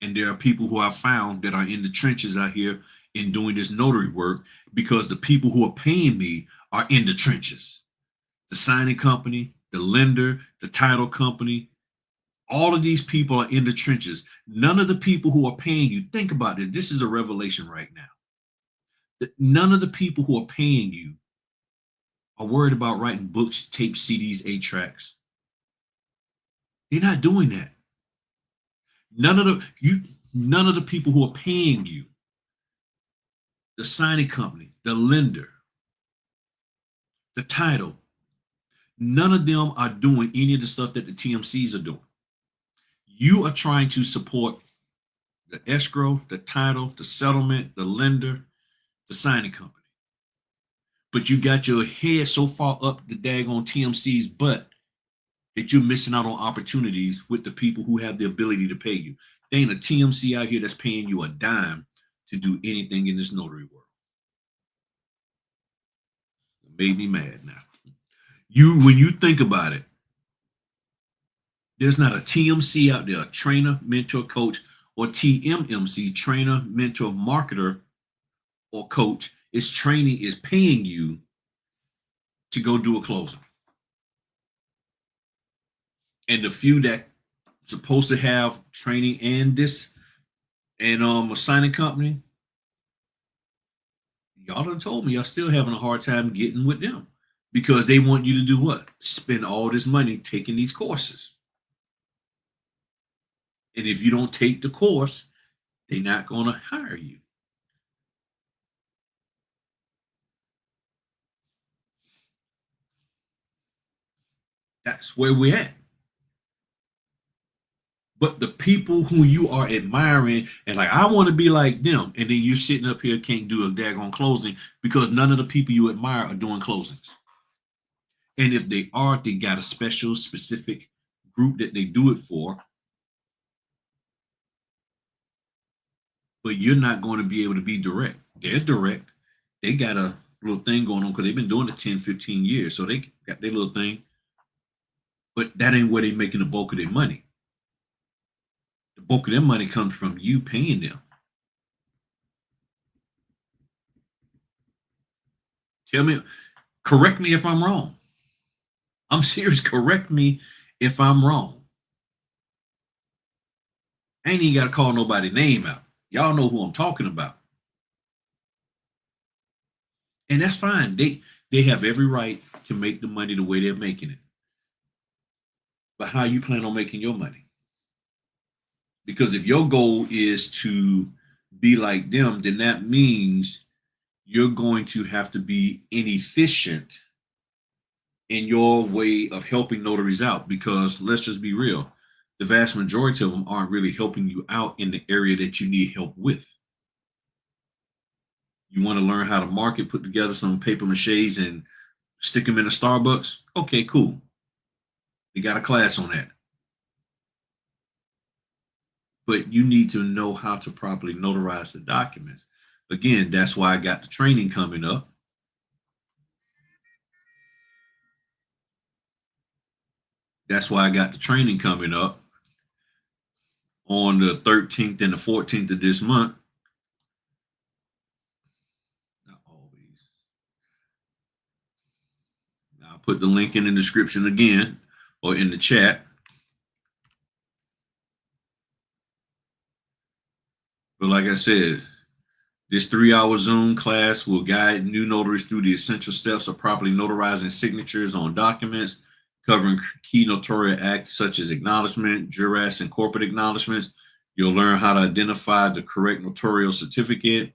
And there are people who I found that are in the trenches out here in doing this notary work, because the people who are paying me are in the trenches. The signing company, the lender, the title company, All of these people are in the trenches. None of the people who are paying you, think about it. This is a revelation right now. None of the people who are paying you are worried about writing books, tapes, CDs, 8 tracks. They're not doing that. None of the people who are paying you, the signing company, the lender, the title, none of them are doing any of the stuff that the TMCs are doing. You are trying to support the escrow, the title, the settlement, the lender, the signing company. But you got your head so far up the daggone TMC's butt that you're missing out on opportunities with the people who have the ability to pay you. There ain't a TMC out here that's paying you a dime to do anything in this notary world. It made me mad now. When you think about it, there's not a TMC out there, a trainer, mentor, coach, or TMMC, trainer, mentor, marketer, or coach, is paying you to go do a closing. And the few that supposed to have training and a signing company, y'all done told me y'all still having a hard time getting with them because they want you to do what? Spend all this money taking these courses. And if you don't take the course, they're not going to hire you. That's where we're at. But the people who you are admiring and like, I want to be like them, and then you're sitting up here can't do a daggone closing because none of the people you admire are doing closings. And if they are, they got a special, specific group that they do it for. But you're not going to be able to be direct. They're direct. They got a little thing going on because they've been doing it 10, 15 years. So they got their little thing. But that ain't where they're making the bulk of their money. The bulk of their money comes from you paying them. Tell me, correct me if I'm wrong. I'm serious. Correct me if I'm wrong. I ain't even got to call nobody's name out. Y'all know who I'm talking about. And that's fine. They have every right to make the money the way they're making it. But how you plan on making your money? Because if your goal is to be like them, then that means you're going to have to be inefficient in your way of helping notaries out. Because let's just be real, the vast majority of them aren't really helping you out in the area that you need help with. You want to learn how to market, put together some paper maches and stick them in a Starbucks? Okay, cool. They got a class on that. But you need to know how to properly notarize the documents. Again, that's why I got the training coming up. That's why I got the training coming up on the 13th and the 14th of this month. Not always. I'll put the link in the description again or in the chat. But like I said, this 3-hour Zoom class will guide new notaries through the essential steps of properly notarizing signatures on documents, covering key notarial acts such as acknowledgement, juras, and corporate acknowledgements. You'll learn how to identify the correct notarial certificate,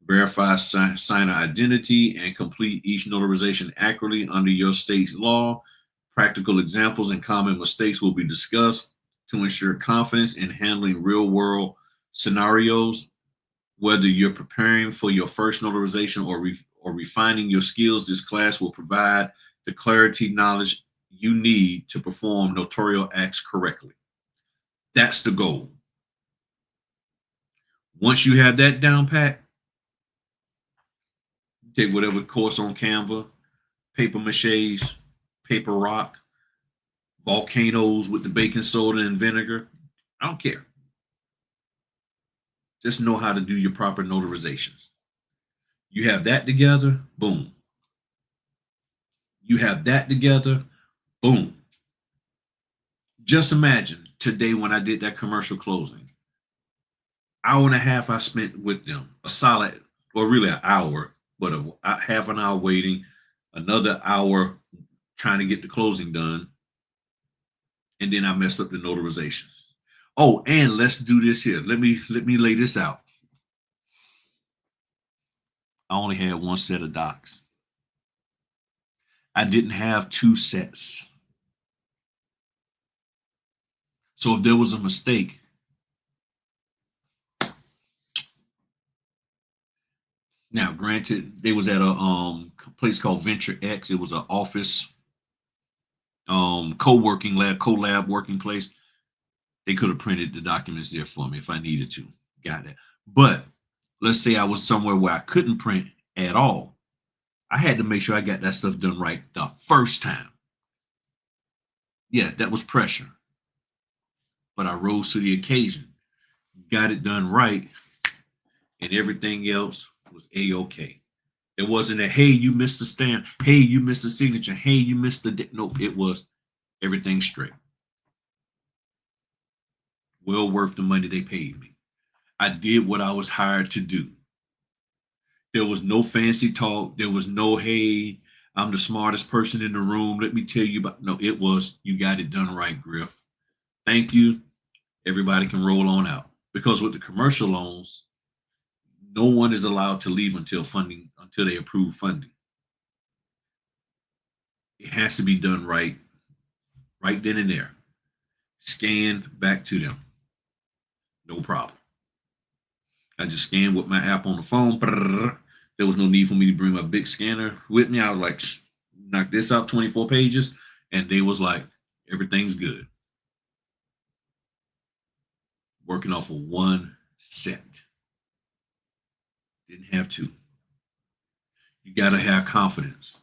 verify signer identity, and complete each notarization accurately under your state's law. Practical examples and common mistakes will be discussed to ensure confidence in handling real-world scenarios. Whether you're preparing for your first notarization or refining your skills, this class will provide the clarity, knowledge you need to perform notarial acts correctly. That's the goal. Once you have that down pat, take whatever course on Canva, paper maches, paper rock, volcanoes with the baking soda and vinegar. I don't care. Just know how to do your proper notarizations. You have that together, boom. You have that together, boom. Just imagine today when I did that commercial closing. Hour and a half I spent with them, a solid, or really an hour, but a half an hour waiting, another hour trying to get the closing done, and then I messed up the notarizations. Oh, and let's do this here. Let me lay this out. I only had one set of docs. I didn't have two sets. So if there was a mistake, now granted, they was at a place called Venture X. It was an office co-working lab, collab working place. They could have printed the documents there for me if I needed to. Got it. But let's say I was somewhere where I couldn't print at all. I had to make sure I got that stuff done right the first time. Yeah, that was pressure. But I rose to the occasion, got it done right, and everything else was A-OK. It wasn't a, hey, you missed the stamp. Hey, you missed the signature. Hey, you missed the... No, it was everything straight. Well worth the money they paid me. I did what I was hired to do. There was no fancy talk. There was no, hey, I'm the smartest person in the room. Let me tell you about... No, it was, you got it done right, Griff. Thank you. Everybody can roll on out. Because with the commercial loans, no one is allowed to leave until they approve funding. It has to be done right then and there. Scanned back to them. No problem. I just scanned with my app on the phone. There was no need for me to bring my big scanner with me. I was like, knock this out, 24 pages. And they was like, everything's good. Working off of one set. Didn't have to. You got to have confidence.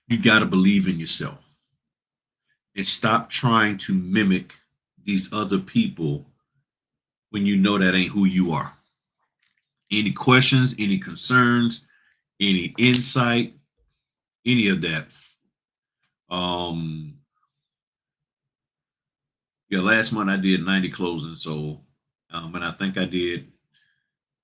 You got to believe in yourself. And stop trying to mimic these other people when you know that ain't who you are. Any questions, any concerns, any insight, any of that. Yeah, last month I did 90 closings, so and I think I did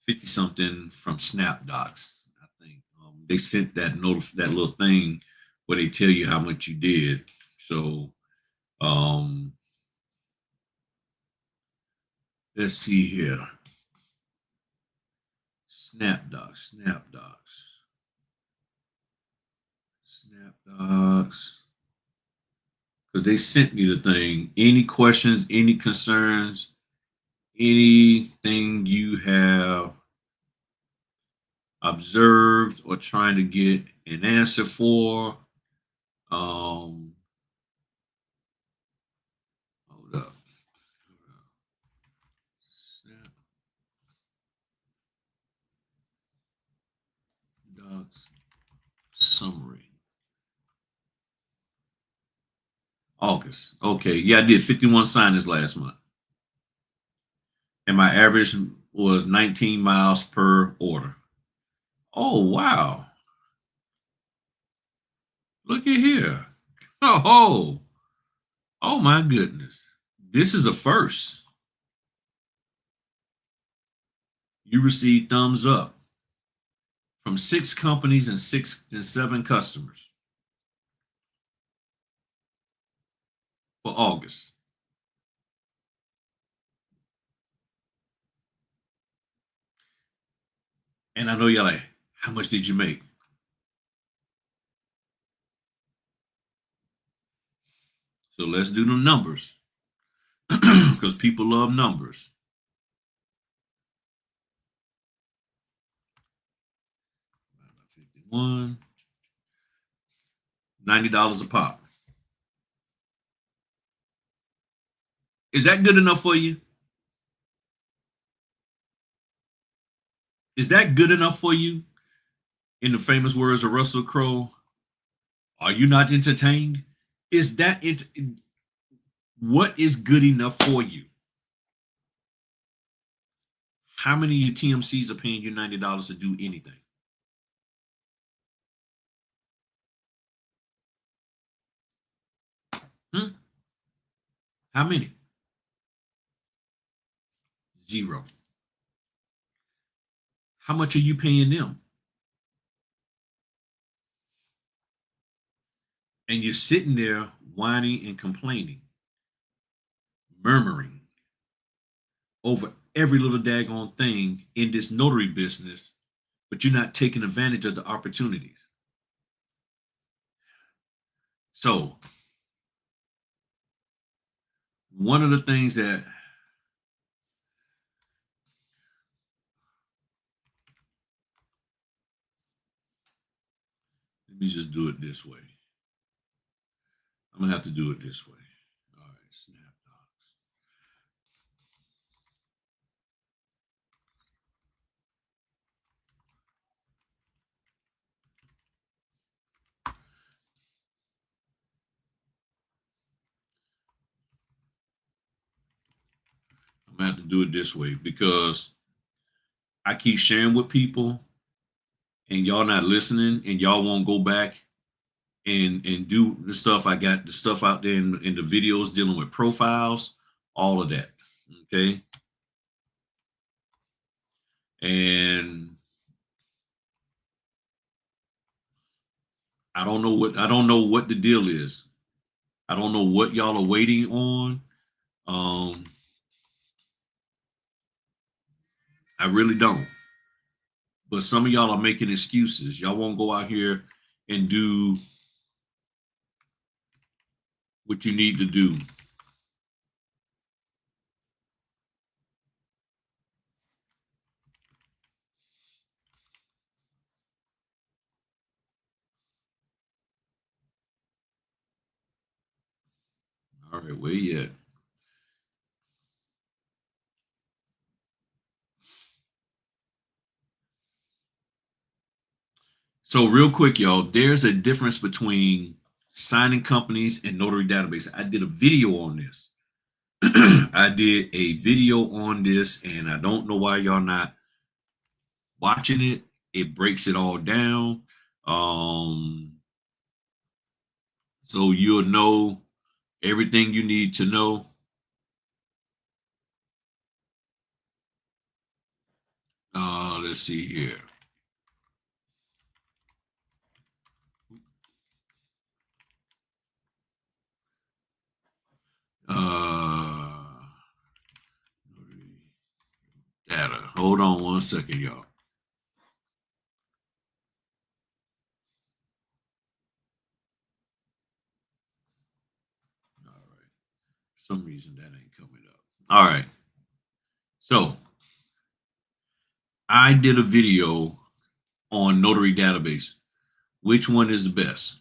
50 something from SnapDocs. I think they sent that that little thing where they tell you how much you did. So let's see here. SnapDocs. Because they sent me the thing. Any questions, any concerns, anything you have observed or trying to get an answer for. Hold up. SnapDocs summary. August. Okay. Yeah, I did 51 signings last month. And my average was 19 miles per order. Oh, wow. Look at here. Oh, oh my goodness. This is a first. You received thumbs up from 6 companies and 7 customers for August. And I know y'all like, how much did you make? So let's do the numbers because people love numbers. 51, $90 a pop. Is that good enough for you? Is that good enough for you? In the famous words of Russell Crowe, are you not entertained? Is that it? What is good enough for you? How many of your TMCs are paying you $90 to do anything? Hmm? How many? Zero. How much are you paying them? And you're sitting there whining and complaining, murmuring over every little daggone thing in this notary business, but you're not taking advantage of the opportunities. So, one of the things that let me just do it this way. I'm gonna have to do it this way. All right, snap docs. I'm gonna have to do it this way because I keep sharing with people and y'all not listening and y'all won't go back and do the stuff. I got the stuff out there in the videos dealing with profiles, all of that. Okay. And I don't know what the deal is. I don't know what y'all are waiting on. Um, I really don't. But some of y'all are making excuses. Y'all won't go out here and do what you need to do. All right, where you at? So real quick, y'all, there's a difference between signing companies and notary database. I did a video on this. I did a video on this, and I don't know why y'all not watching it. It breaks it all down. So you'll know everything you need to know. Let's see here. Data. Hold on one second, y'all. All right. For some reason that ain't coming up. All right. So I did a video on notary database. Which one is the best?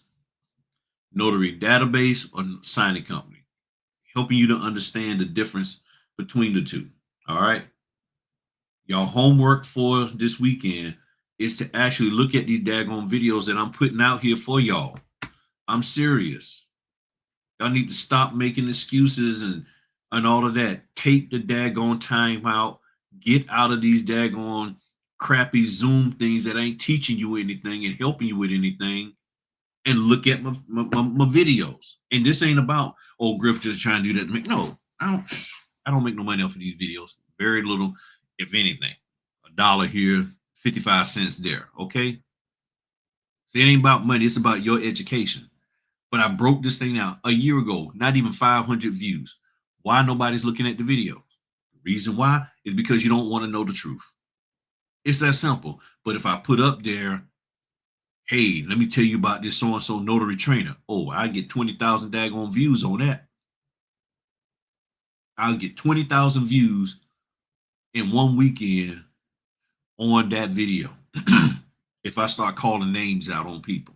Notary database or signing company? Helping you to understand the difference between the two. All right. Y'all homework for this weekend is to actually look at these daggone videos that I'm putting out here for y'all. I'm serious. Y'all need to stop making excuses and all of that. Take the daggone time out. Get out of these daggone crappy Zoom things that ain't teaching you anything and helping you with anything. And look at my videos. And this ain't about, oh, Griff just trying to do that. No, I don't make no money off of these videos. Very little, if anything. $1 here, 55 cents there. Okay. So it ain't about money, it's about your education. But I broke this thing out a year ago, not even 500 views. Why nobody's looking at the video? The reason why is because you don't want to know the truth. It's that simple. But if I put up there, hey, let me tell you about this so-and-so notary trainer. Oh, I get 20,000 daggone views on that. I'll get 20,000 views in one weekend on that video if I start calling names out on people.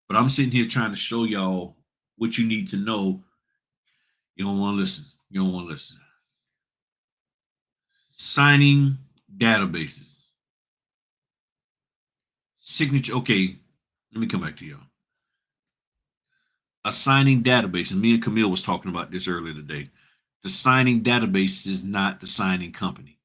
But I'm sitting here trying to show y'all what you need to know. You don't want to listen. You don't want to listen. Signing databases. Signature. Okay, let me come back to y'all. A signing database, and me and Camille was talking about this earlier today. The signing database is not the signing company.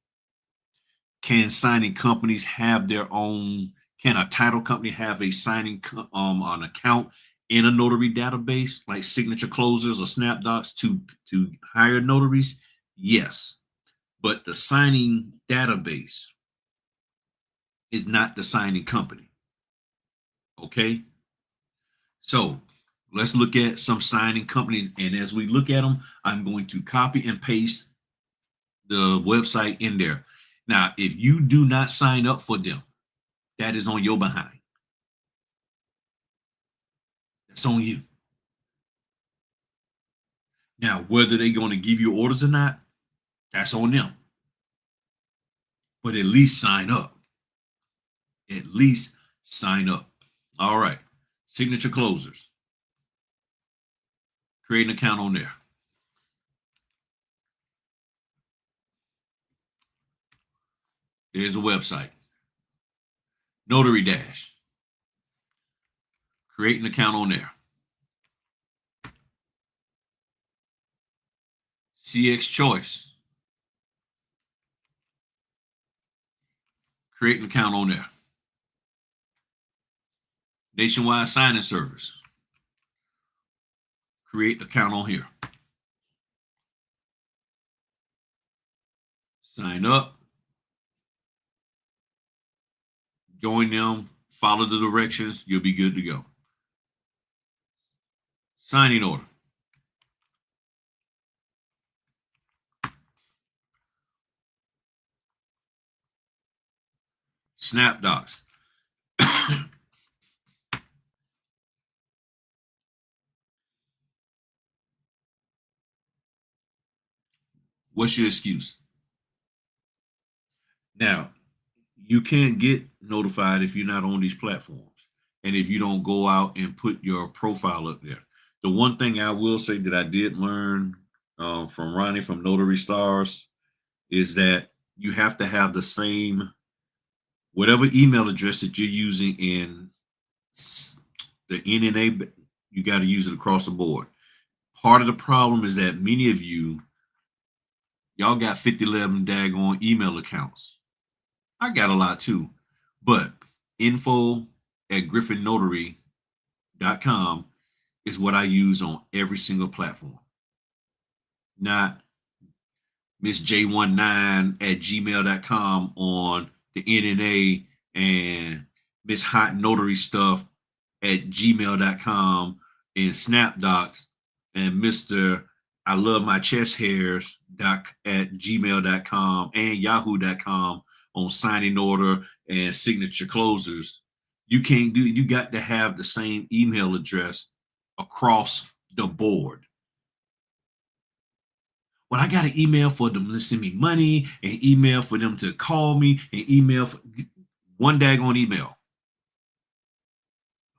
Can signing companies have their own? Can a title company have a signing an account in a notary database like Signature Closers or SnapDocs to hire notaries? Yes. but the signing database is not the signing company. Okay. So let's look at some signing companies. And as we look at them, I'm going to copy and paste the website in there. Now, if you do not sign up for them, that is on your behind. That's on you. Now, whether they're going to give you orders or not, that's on them. But at least sign up. At least sign up. All right. Signature closers. Create an account on there. There's a website. Notary Dash. Create an account on there. CX Choice. Create an account on there. Nationwide Signing Service. Create an account on here. Sign up. Join them. Follow the directions. You'll be good to go. Signing order. SnapDocs. What's your excuse? Now, you can't get notified if you're not on these platforms and if you don't go out and put your profile up there. The one thing I will say that I did learn from Ronnie from Notary Stars is that you have to have the same, whatever email address that you're using in the NNA, you got to use it across the board. Part of the problem is that many of y'all got 5011 daggone email accounts. I got a lot too, but info@griffin.notary.com is what I use on every single platform. Not Miss J19@gmail.com on the NNA and Miss Hot Notary Stuff at gmail.com and SnapDocs and Mr. I love my chest hairs at gmail.com and yahoo.com on signing order and signature closers. You can't do, you got to have the same email address across the board. Well, I got an email for them to send me money, and email for them to call me, and email for one daggone email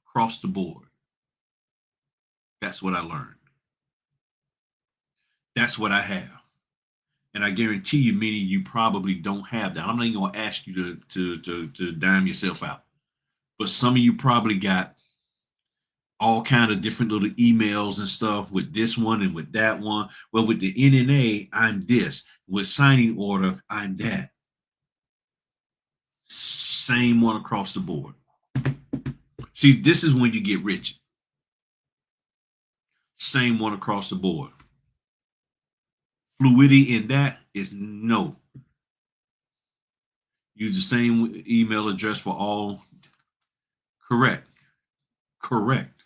across the board. That's what I learned. That's what I have. And I guarantee you, many of you probably don't have that. I'm not even going to ask you to dime yourself out. But some of you probably got all kind of different little emails and stuff with this one and with that one. Well, with the NNA, I'm this. With signing order, I'm that. Same one across the board. See, this is when you get rich. Same one across the board. Fluidity in that is no. Use the same email address for all. Correct. Correct.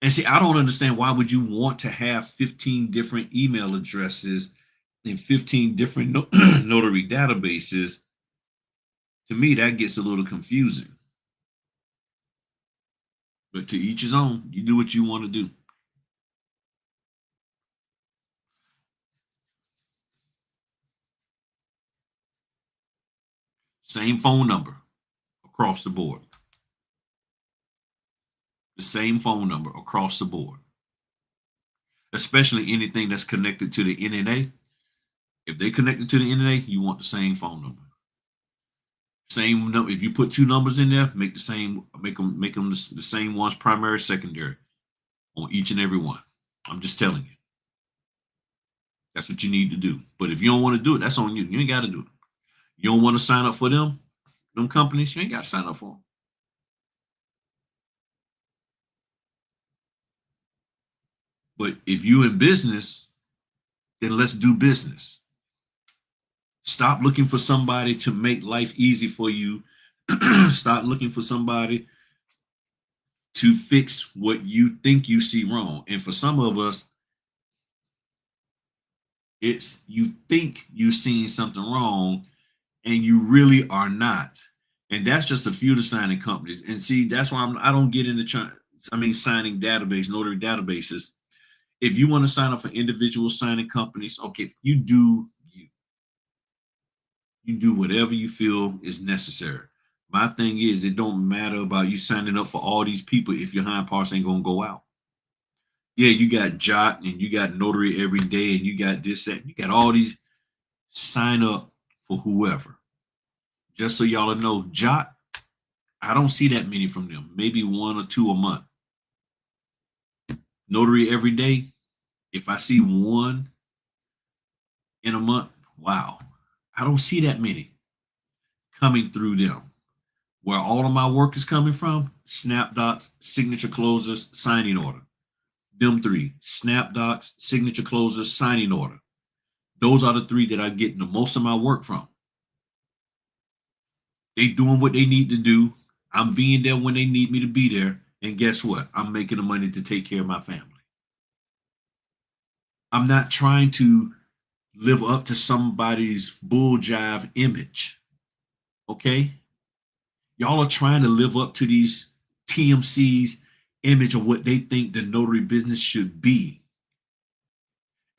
And see, I don't understand, why would you want to have 15 different email addresses in 15 different notary databases? To me, that gets a little confusing. But to each his own. You do what you want to do. Same phone number across the board. The same phone number across the board. Especially anything that's connected to the NNA. If they connected to the NNA, you want the same phone number. Same number. If you put two numbers in there, make them the same ones, primary, secondary, on each and every one. I'm just telling you. That's what you need to do. But if you don't want to do it, that's on you. You ain't got to do it. You don't want to sign up for them companies, you ain't got to sign up for them. But if you in business, then let's do business. Stop looking for somebody to make life easy for you. Stop looking for somebody to fix what you think you see wrong. And for some of us, it's you think you've seen something wrong and you really are not. And that's just a few of the signing companies. And see, that's why I don't get into signing database, notary databases. If you want to sign up for individual signing companies, okay, you do whatever you feel is necessary. My thing is, it don't matter about you signing up for all these people if your hind parts ain't gonna go out. Yeah, you got Jot and you got Notary every day, and you got this, that, you got all these. Sign up for whoever. Just so y'all know, Jot, I don't see that many from them. Maybe one or two a month. Notary every day. If I see one in a month, wow. I don't see that many coming through them. Where all of my work is coming from, SnapDocs, signature closers, signing order. Them three, SnapDocs, signature closers, signing order. Those are the three that I get the most of my work from. They doing what they need to do. I'm being there when they need me to be there. And guess what? I'm making the money to take care of my family. I'm not trying to live up to somebody's bull jive image. Okay? Y'all are trying to live up to these TMC's image of what they think the notary business should be.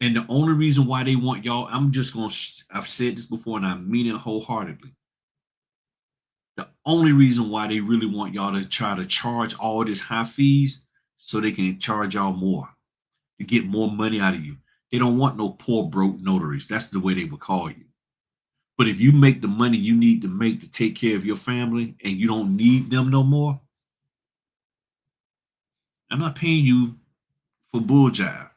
And the only reason why they want y'all, I've said this before and I mean it wholeheartedly. The only reason why they really want y'all to try to charge all this high fees so they can charge y'all more to get more money out of you. They don't want no poor broke notaries. That's the way they would call you. But if you make the money you need to make to take care of your family and you don't need them no more, I'm not paying you for bull jive.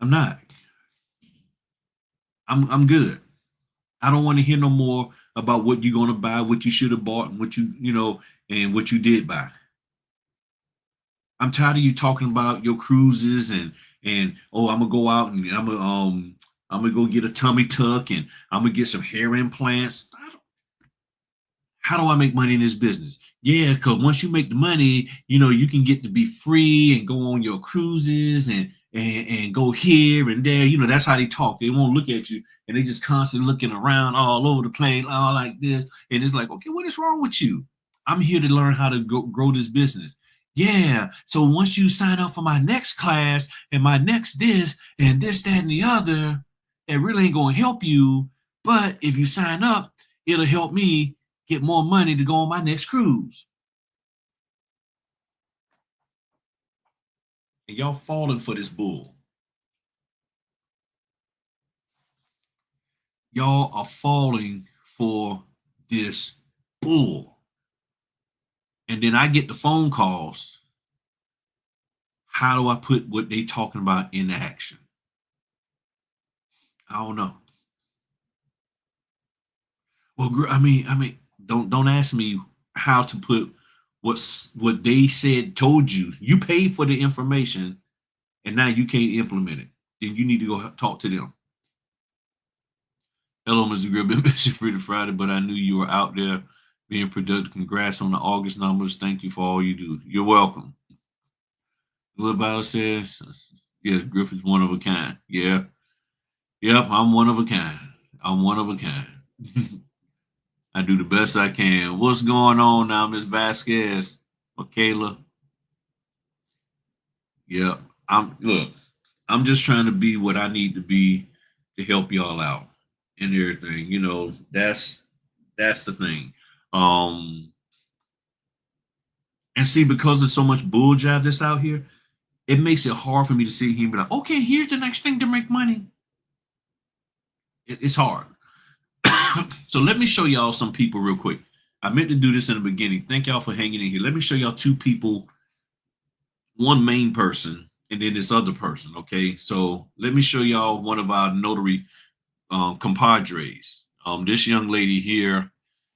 I'm not. I'm good. I don't want to hear no more about what you're gonna buy, what you should have bought, and and what you did buy. I'm tired of you talking about your cruises and oh, I'm gonna go out and I'm gonna go get a tummy tuck and I'm gonna get some hair implants. How do I make money in this business? Yeah, because once you make the money, you can get to be free and go on your cruises and go here and there. That's how they talk. They won't look at you and they just constantly looking around all over the place, all like this. And it's like, okay, what is wrong with you? I'm here to learn how to grow this business. Yeah. So once you sign up for my next class and my next this and this, that, and the other, it really ain't going to help you. But if you sign up, it'll help me get more money to go on my next cruise. And y'all falling for this bull. Y'all are falling for this bull. And then I get the phone calls. How do I put what they talking about in action? I don't know. Well, don't ask me how to put what they told you. You paid for the information, and now you can't implement it. Then you need to go talk to them. Hello, Mr. Grill. Been missing Fritter Friday, but I knew you were out there being productive. Congrats on the August numbers. Thank you for all you do. You're welcome. What Bible says, yes, Griffith's one of a kind. Yeah. Yep, I'm one of a kind. I'm one of a kind. I do the best I can. What's going on now, Miss Vasquez? Michaela? Yep. I'm just trying to be what I need to be to help y'all out and everything. That's the thing. And see, because there's so much bull jive that's out here, it makes it hard for me to sit here and be like, okay, here's the next thing to make money. It's hard. So let me show y'all some people real quick. I meant to do this in the beginning. Thank y'all for hanging in here. Let me show y'all two people, one main person, and then this other person. Okay, so let me show y'all one of our notary compadres. This young lady here,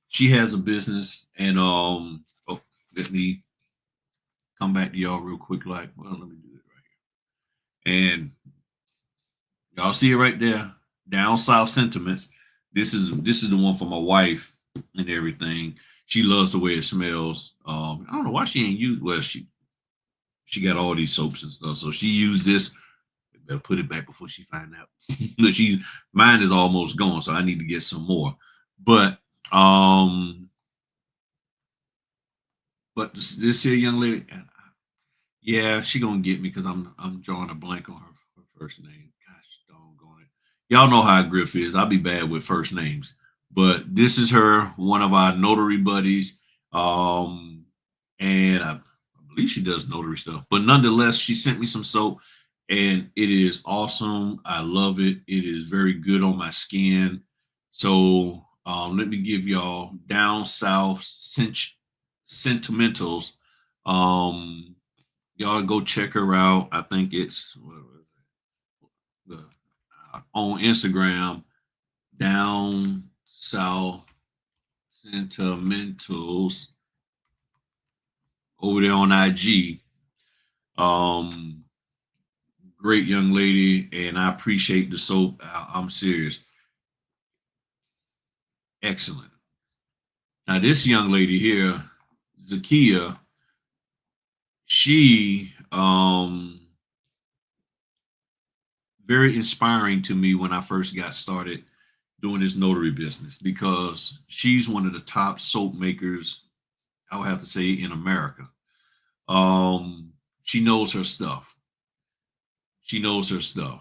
she has a business, and let me come back to y'all real quick. Like, well, let me do it right here. And Y'all see it right there. Down south sentiments. This is the one for my wife and everything. She loves the way it smells. I don't know why she ain't used. Well, she got all these soaps and stuff, so she used this. Better put it back before she find out. She's mine is almost gone, so I need to get some more. But um, but this here young lady, yeah, she gonna get me because I'm drawing a blank on her first name. Gosh, doggone it. Y'all know how Griff is. I'll be bad with first names. But this is her, one of our notary buddies. And I believe she does notary stuff. But nonetheless, she sent me some soap and it is awesome. I love it. It is very good on my skin. So let me give y'all down south sentimentals. Um, Y'all go check her out. I think it's on Instagram, down south sentimentals over there on IG. Um, Great young lady, and I appreciate the soap. I'm serious, excellent. Now this young lady here, Zakia, she very inspiring to me when I first got started doing this notary business because she's one of the top soap makers, I would have to say, in America. She knows her stuff. She knows her stuff.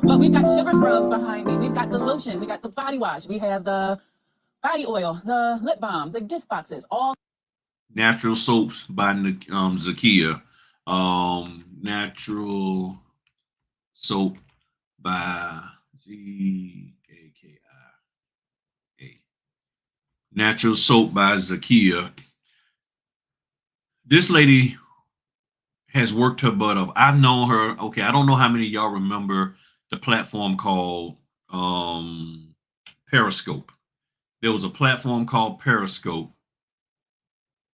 But we've got sugar scrubs behind me. We've got the lotion. We got the body wash. We have the body oil, the lip balm, the gift boxes, all natural soaps by Zakia. Natural soap by Zakia. Natural soap by Zakia. This lady has worked her butt off. I've known her. Okay, I don't know how many of y'all remember the platform called Periscope. There was a platform called Periscope,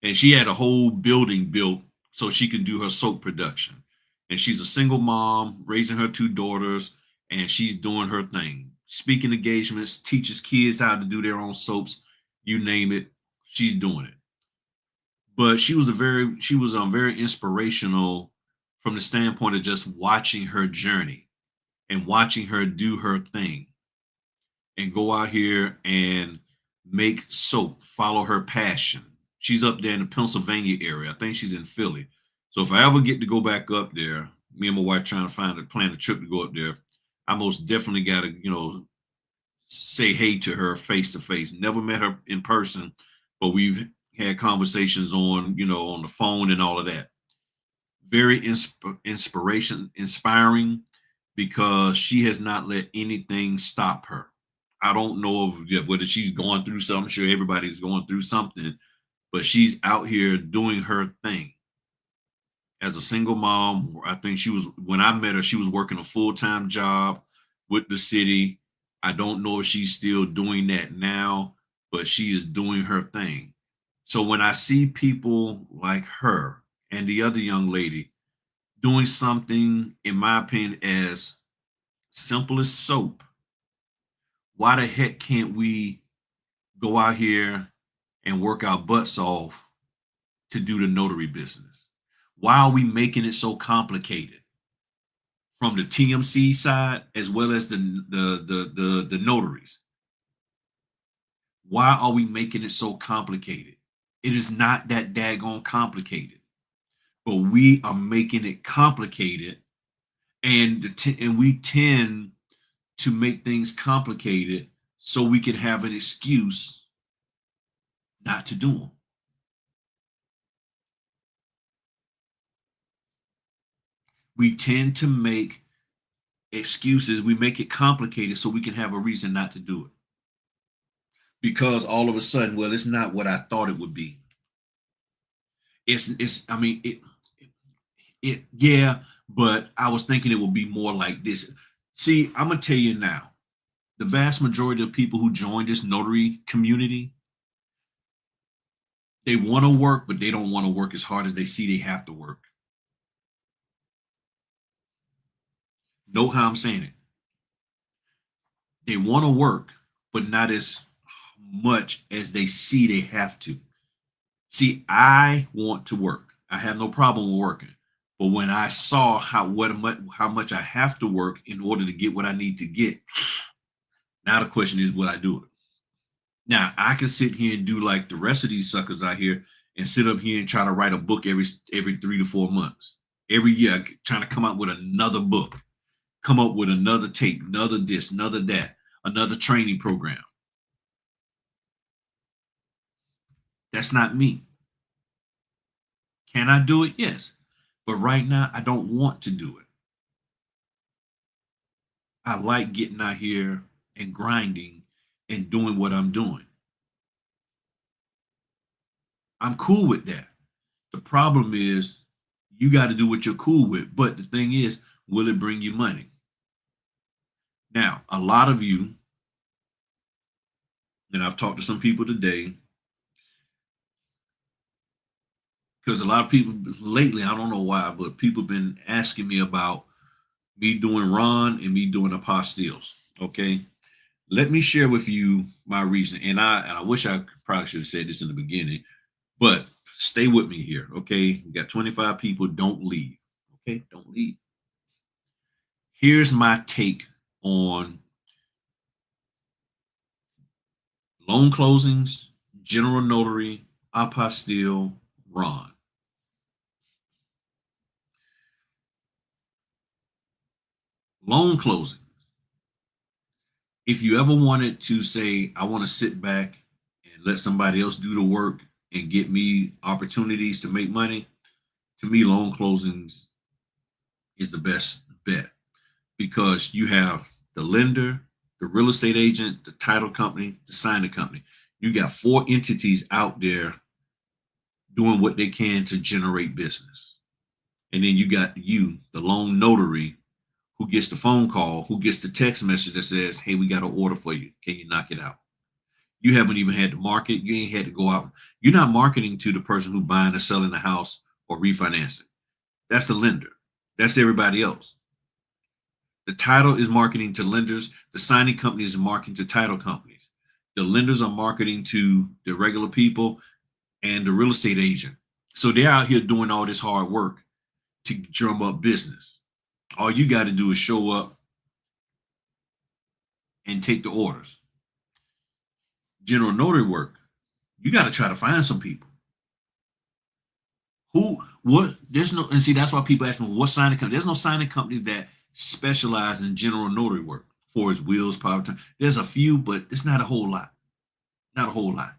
and she had a whole building built so she could do her soap production. And she's a single mom raising her two daughters, and she's doing her thing. Speaking engagements, teaches kids how to do their own soaps, you name it, she's doing it. But she was very inspirational from the standpoint of just watching her journey and watching her do her thing and go out here and make soap, follow her passion. She's up there in the Pennsylvania area. I think she's in Philly. So if I ever get to go back up there, me and my wife trying to plan a trip to go up there, I most definitely got to, say hey to her face to face. Never met her in person, but we've had conversations on the phone and all of that. Very inspiring because she has not let anything stop her. I don't know whether she's going through something. I'm sure everybody's going through something, but she's out here doing her thing. As a single mom, I think when I met her, she was working a full-time job with the city. I don't know if she's still doing that now, but she is doing her thing. So when I see people like her and the other young lady doing something, in my opinion, as simple as soap, why the heck can't we go out here and work our butts off to do the notary business? Why are we making it so complicated from the TMC side as well as the notaries? Why are we making it so complicated? It is not that daggone complicated, but we are making it complicated, and we tend to make things complicated so we can have an excuse not to do them. We tend to make excuses. We make it complicated so we can have a reason not to do it. Because all of a sudden, well, it's not what I thought it would be. I mean, yeah, but I was thinking it would be more like this. See, I'm gonna tell you now, the vast majority of people who join this notary community, they want to work, but they don't want to work as hard as they see they have to work. Note how I'm saying it. They want to work, but not as much as they see they have to. See, I want to work. I have no problem with working. But when I saw how much I have to work in order to get what I need to get, now the question is, will I do it? Now I can sit here and do like the rest of these suckers out here and sit up here and try to write a book every 3 to 4 months. Every year, trying to come out with another book, come up with another tape, another this, another that, another training program. That's not me. Can I do it? Yes. But right now, I don't want to do it. I like getting out here and grinding and doing what I'm doing. I'm cool with that. The problem is you got to do what you're cool with. But the thing is, will it bring you money? Now, a lot of you, and I've talked to some people today, because a lot of people lately, I don't know why, but people have been asking me about me doing Ron and me doing apostilles. Okay. Let me share with you my reason. And I wish I probably should have said this in the beginning, but stay with me here. Okay. We got 25 people. Don't leave. Okay. Don't leave. Here's my take on loan closings, general notary, apostille, Ron. Loan closing. If you ever wanted to say, I want to sit back and let somebody else do the work and get me opportunities to make money, to me, loan closings is the best bet because you have the lender, the real estate agent, the title company, the signing company. You got four entities out there doing what they can to generate business. And then you got you, the loan notary, who gets the phone call, who gets the text message that says, hey, we got an order for you. Can you knock it out? You haven't even had to market. You ain't had to go out. You're not marketing to the person who buying or selling the house or refinancing. That's the lender. That's everybody else. The title is marketing to lenders. The signing companies are marketing to title companies. The lenders are marketing to the regular people and the real estate agent. So they're out here doing all this hard work to drum up business. All you got to do is show up and take the orders. General notary work, you got to try to find some people. Who, what, there's no, and see, that's why people ask me, what signing company? There's no signing companies that specialize in general notary work for its wheels, power time. There's a few, but it's not a whole lot. Not a whole lot.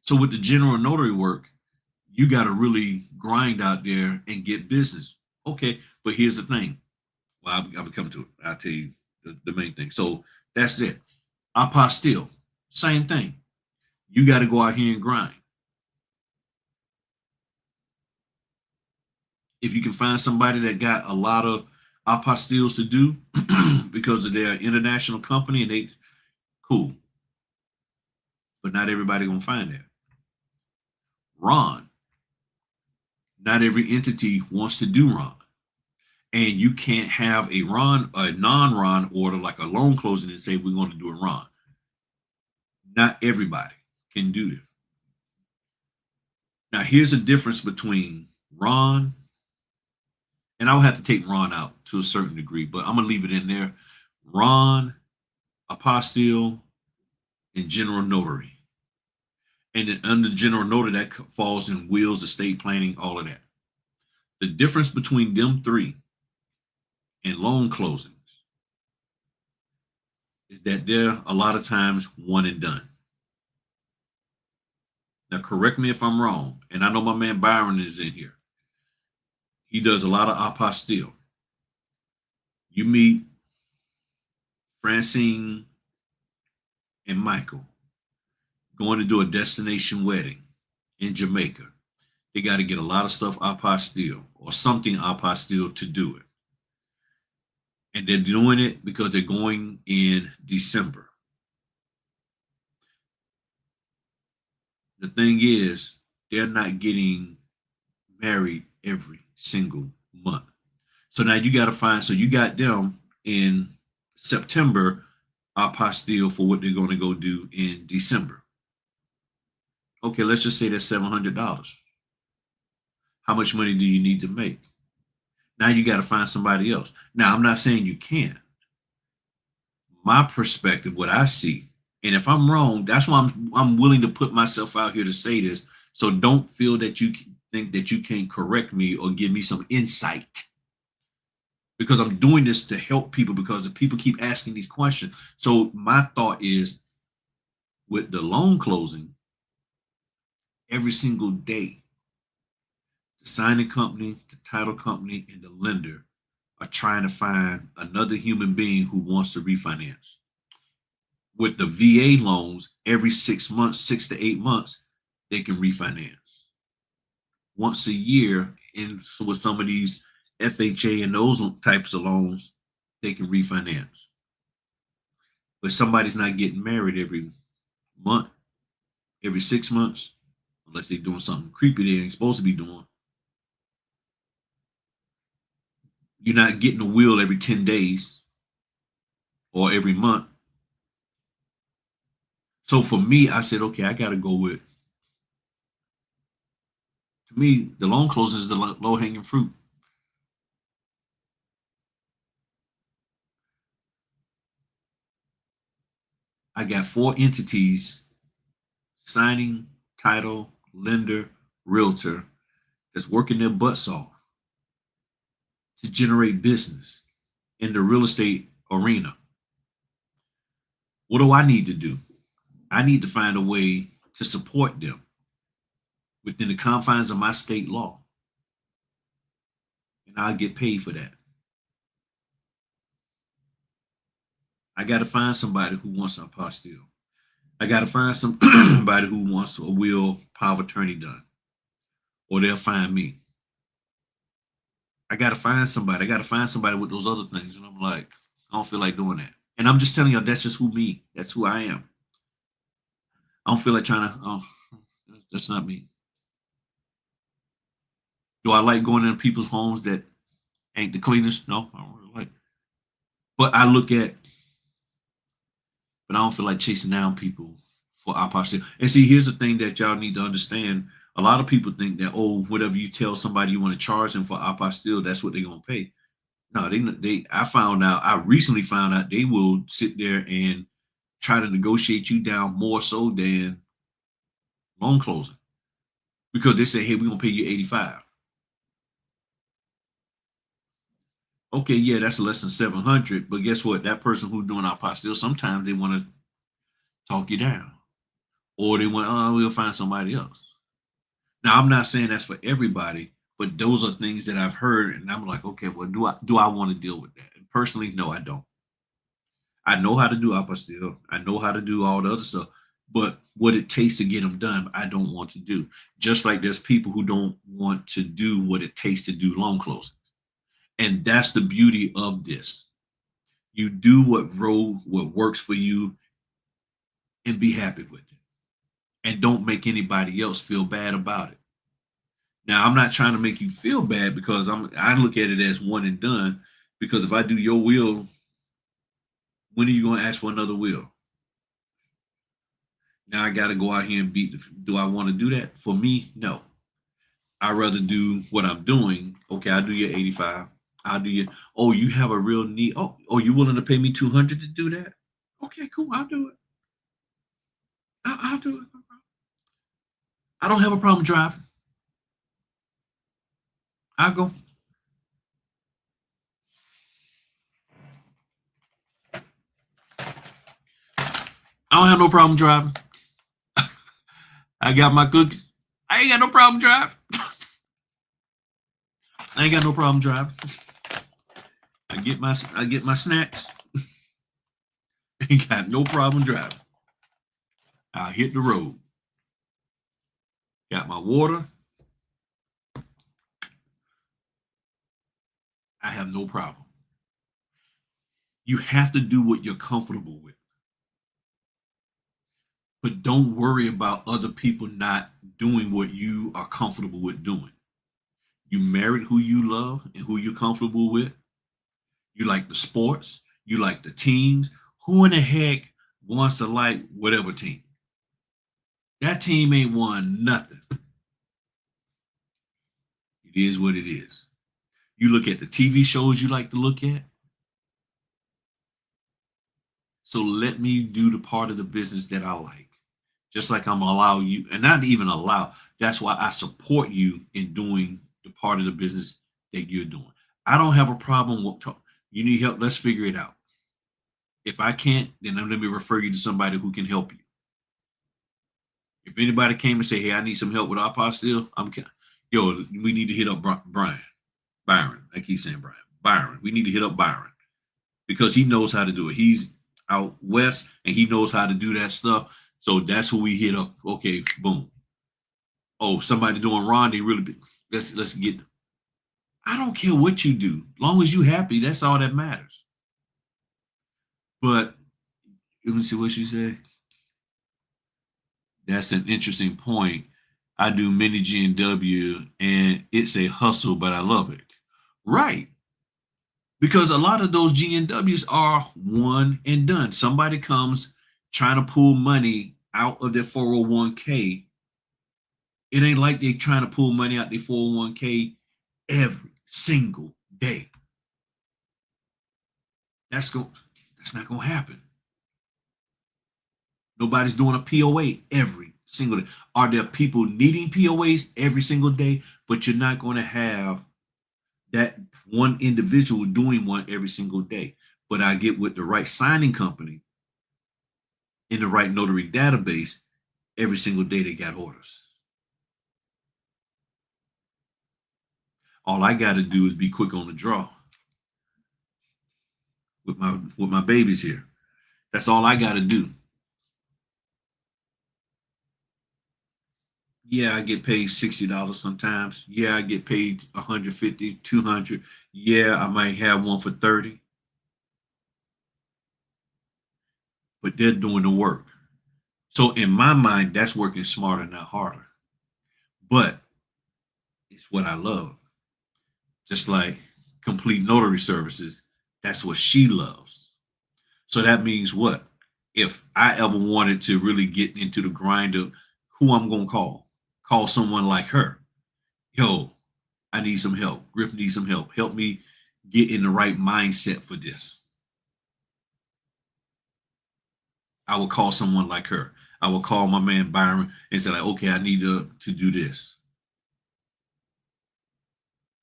So with the general notary work, you got to really grind out there and get business. Okay, but here's the thing. Well, I'll be coming to it. I'll tell you the main thing. So that's it. Apostille, same thing. You got to go out here and grind. If you can find somebody that got a lot of apostilles to do because of their international company and they cool. But not everybody gonna find that. Ron, not every entity wants to do Ron. And you can't have a non-Ron order like a loan closing and say we're going to do a Ron. Not everybody can do this. Now here's the difference between Ron, and I'll have to take Ron out to a certain degree, but I'm gonna leave it in there. Ron, apostille, and general notary. And then under general notary, that falls in wills, estate planning, all of that. The difference between them three and loan closings is that they're a lot of times one and done. Now, correct me if I'm wrong, and I know my man Byron is in here. He does a lot of apostille. You meet Francine and Michael going to do a destination wedding in Jamaica. They got to get a lot of stuff apostille or something apostille to do it. And they're doing it because they're going in December. The thing is, they're not getting married every single month. So now you got to find. So you got them in September, apostille for what they're going to go do in December. Okay, let's just say that's $700. How much money do you need to make? Now you got to find somebody else. Now I'm not saying you can't. My perspective, what I see, and if I'm wrong, that's why I'm willing to put myself out here to say this. So don't feel that you think that you can't correct me or give me some insight, because I'm doing this to help people, because if people keep asking these questions. So my thought is, with the loan closing, every single day, the signing company, the title company, and the lender are trying to find another human being who wants to refinance. With the VA loans, every 6 months, 6 to 8 months, they can refinance. Once a year, and with some of these FHA and those types of loans, they can refinance. But somebody's not getting married every month, every 6 months, unless they're doing something creepy they ain't supposed to be doing. You're not getting a will every 10 days or every month. So for me, I said, okay, I got to go with, to me, the loan closing is the low hanging fruit. I got 4 entities: signing, title, lender, realtor, that's working their butts off to generate business in the real estate arena. What do I need to do? I need to find a way to support them within the confines of my state law, and I'll get paid for that. I got to find somebody who wants an apostille. I got to find somebody who wants a will power of attorney done, or they'll find me. I got to find somebody. I got to find somebody with those other things. And I'm like, I don't feel like doing that. And I'm just telling you, that's just who me. That's who I am. I don't feel like trying to. Oh, that's not me. Do I like going into people's homes that ain't the cleanest? No, I don't really like. But I look at, but I don't feel like chasing down people for apostille. And see, here's the thing that y'all need to understand. A lot of people think that, oh, whatever you tell somebody you want to charge them for apostille, that's what they're gonna pay. No, they. I found out. I recently found out they will sit there and try to negotiate you down more so than loan closing, because they say, hey, we're gonna pay you 85. Okay, yeah, that's less than 700. But guess what? That person who's doing our apostille, sometimes they want to talk you down, or they want, oh, we'll find somebody else. Now, I'm not saying that's for everybody, but those are things that I've heard, and I'm like, okay, well, do I want to deal with that? And personally, no, I don't. I know how to do apostille. I know how to do all the other stuff, but what it takes to get them done, I don't want to do. Just like there's people who don't want to do what it takes to do loan closing, and that's the beauty of this. You do what works for you, and be happy with it, and don't make anybody else feel bad about it. Now, I'm not trying to make you feel bad, because I look at it as one and done. Because if I do your will, when are you going to ask for another will? Now I got to go out here and beat. Do I want to do that? For me, no. I'd rather do what I'm doing. Okay, I'll do your 85. I'll do your. Oh, you have a real need. Oh, you willing to pay me 200 to do that? Okay, cool. I'll do it. I'll do it. I don't have a problem driving. I'll go. I don't have no problem driving. I got my cookies. I ain't got no problem driving. I ain't got no problem driving. I get my snacks. Ain't got no problem driving. I'll hit the road. Got my water. I have no problem. You have to do what you're comfortable with, but don't worry about other people not doing what you are comfortable with doing. You married who you love and who you're comfortable with. You like the sports. You like the teams. Who in the heck wants to like whatever team? That team ain't won nothing. It is what it is. You look at the TV shows you like to look at. So let me do the part of the business that I like. Just like I'm allow you, and not even allow. That's why I support you in doing the part of the business that you're doing. I don't have a problem with talk. You need help, let's figure it out. If I can't, then let me refer you to somebody who can help you. If anybody came and say, "Hey, I need some help with Apostille," yo, we need to hit up Byron. I keep saying Byron. We need to hit up Byron because he knows how to do it. He's out west and he knows how to do that stuff. So that's who we hit up. Okay, boom. Oh, somebody doing Ron, they really big. Let's get. I don't care what you do, long as you happy. That's all that matters. But let me see what she said. That's an interesting point. I do mini G and W, and it's a hustle, but I love it. Right, because a lot of those G and Ws are one and done. Somebody comes trying to pull money out of their 401k. It ain't like they trying to pull money out their 401k every single day. That's go. That's not gonna happen. Nobody's doing a POA every single day. Are there people needing POAs every single day? But you're not going to have that one individual doing one every single day. But I get with the right signing company in the right notary database, every single day they got orders. All I got to do is be quick on the draw with my babies here. That's all I got to do. Yeah, I get paid $60 sometimes. Yeah, I get paid 150, 200. Yeah, I might have one for 30, but they're doing the work. So in my mind, that's working smarter, not harder. But it's what I love. Just like complete notary services, that's what she loves. So that means what? If I ever wanted to really get into the grind of who I'm gonna call someone like her. Yo, I need some help. Griff needs some help. Help me get in the right mindset for this. I would call someone like her. I would call my man Byron and say, like, okay, I need to do this.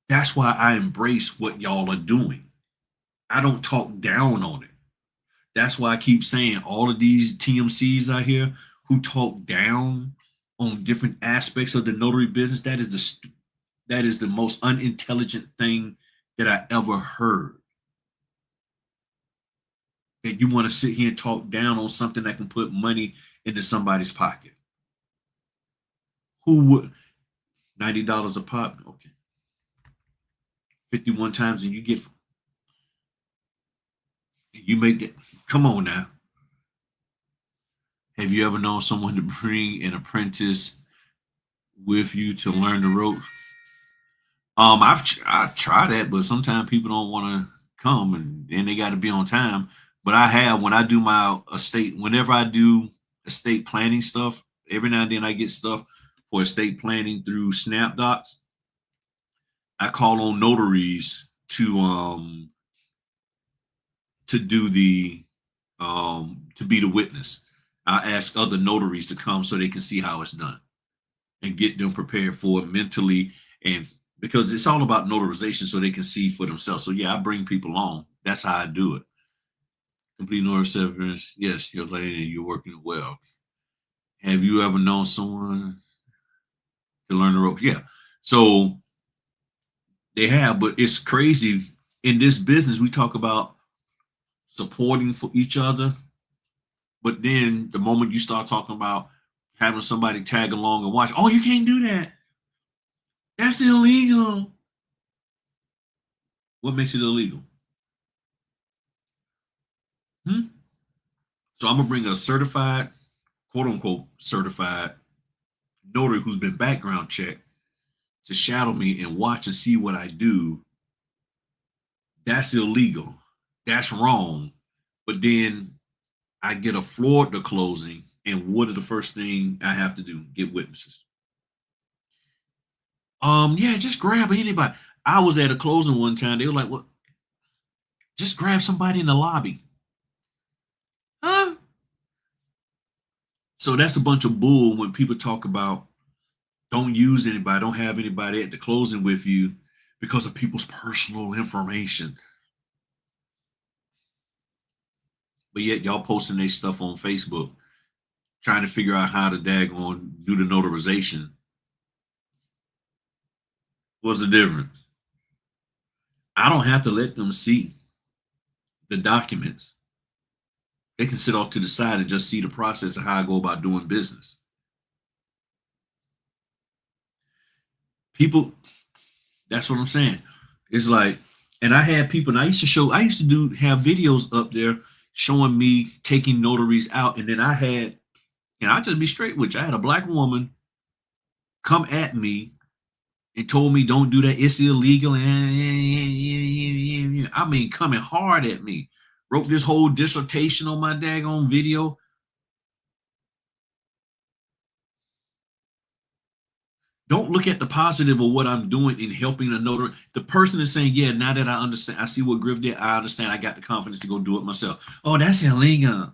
That's why I embrace what y'all are doing. I don't talk down on it. That's why I keep saying all of these TMCs out here who talk down on different aspects of the notary business. That is the most unintelligent thing that I ever heard. That you want to sit here and talk down on something that can put money into somebody's pocket. Who would $90 a pop? Okay. 51 times and you make it. Come on now. Have you ever known someone to bring an apprentice with you to learn the ropes? I try that, but sometimes people don't want to come, and then they got to be on time. But I have when I do my estate, whenever I do estate planning stuff, every now and then I get stuff for estate planning through SnapDocs. I call on notaries to do the to be the witness. I ask other notaries to come so they can see how it's done and get them prepared for it mentally, and because it's all about notarization so they can see for themselves. So yeah, I bring people on. That's how I do it. Complete notary service. Yes, you're lady and you're working well. Have you ever known someone to learn the ropes? Yeah. So they have, but it's crazy. In this business, we talk about supporting for each other. But then the moment you start talking about having somebody tag along and watch, oh, you can't do that. That's illegal. What makes it illegal? Hmm? So I'm gonna bring a certified, quote unquote, certified notary who's been background checked to shadow me and watch and see what I do, that's illegal. That's wrong. But then I get a Florida closing, and what are the first thing I have to do? Get witnesses. Yeah, just grab anybody. I was at a closing one time. They were like, "Well, just grab somebody in the lobby." Huh? So that's a bunch of bull when people talk about don't use anybody, don't have anybody at the closing with you because of people's personal information. But yet y'all posting their stuff on Facebook, trying to figure out how to daggone do the notarization. What's the difference? I don't have to let them see the documents. They can sit off to the side and just see the process of how I go about doing business. People, that's what I'm saying. It's like, and I had people, and I used to have videos up there showing me taking notaries out. And then and I'll just be straight with you. I had a black woman come at me and told me, don't do that. It's illegal. I mean, coming hard at me. Wrote this whole dissertation on my daggone video. Don't look at the positive of what I'm doing in helping a notary. The person is saying, yeah, now that I understand, I see what Griff did. I understand. I got the confidence to go do it myself. Oh, that's illegal.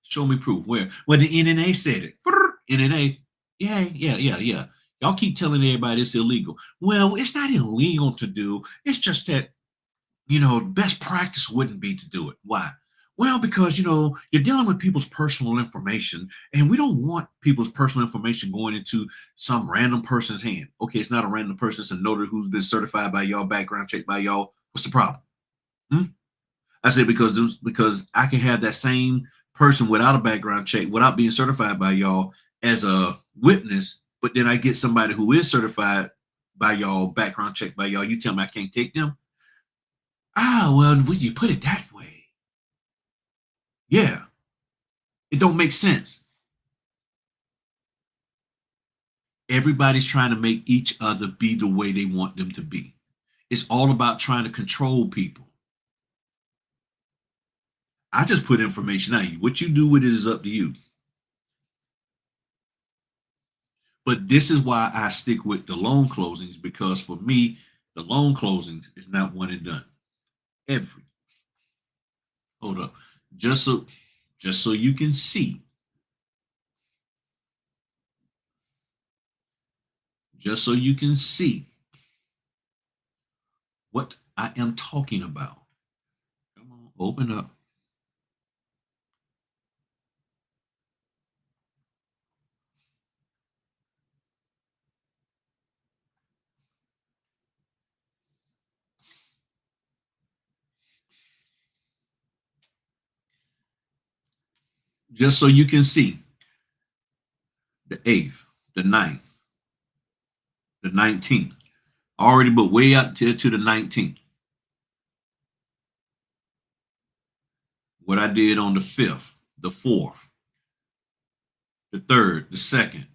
Show me proof. Where? Well, the NNA said it. NNA. Yeah. Y'all keep telling everybody it's illegal. Well, it's not illegal to do. It's just that, best practice wouldn't be to do it. Why? Well, because, you're dealing with people's personal information, and we don't want people's personal information going into some random person's hand. Okay, it's not a random person. It's a notary who's been certified by y'all, background checked by y'all. What's the problem? I said, because I can have that same person without a background check, without being certified by y'all as a witness, but then I get somebody who is certified by y'all, background checked by y'all. You tell me I can't take them? Well, when you put it that way, yeah, it don't make sense. Everybody's trying to make each other be the way they want them to be. It's all about trying to control people. I just put information out. What you do with it is up to you. But this is why I stick with the loan closings, because for me, the loan closings is not one and done. Hold up. Just so you can see. Just so you can see what I am talking about. Come on, open up. Just so you can see the 8th, the 9th, the 19th. Already but way out to the 19th. What I did on the 5th, the 4th, the 3rd, the 2nd.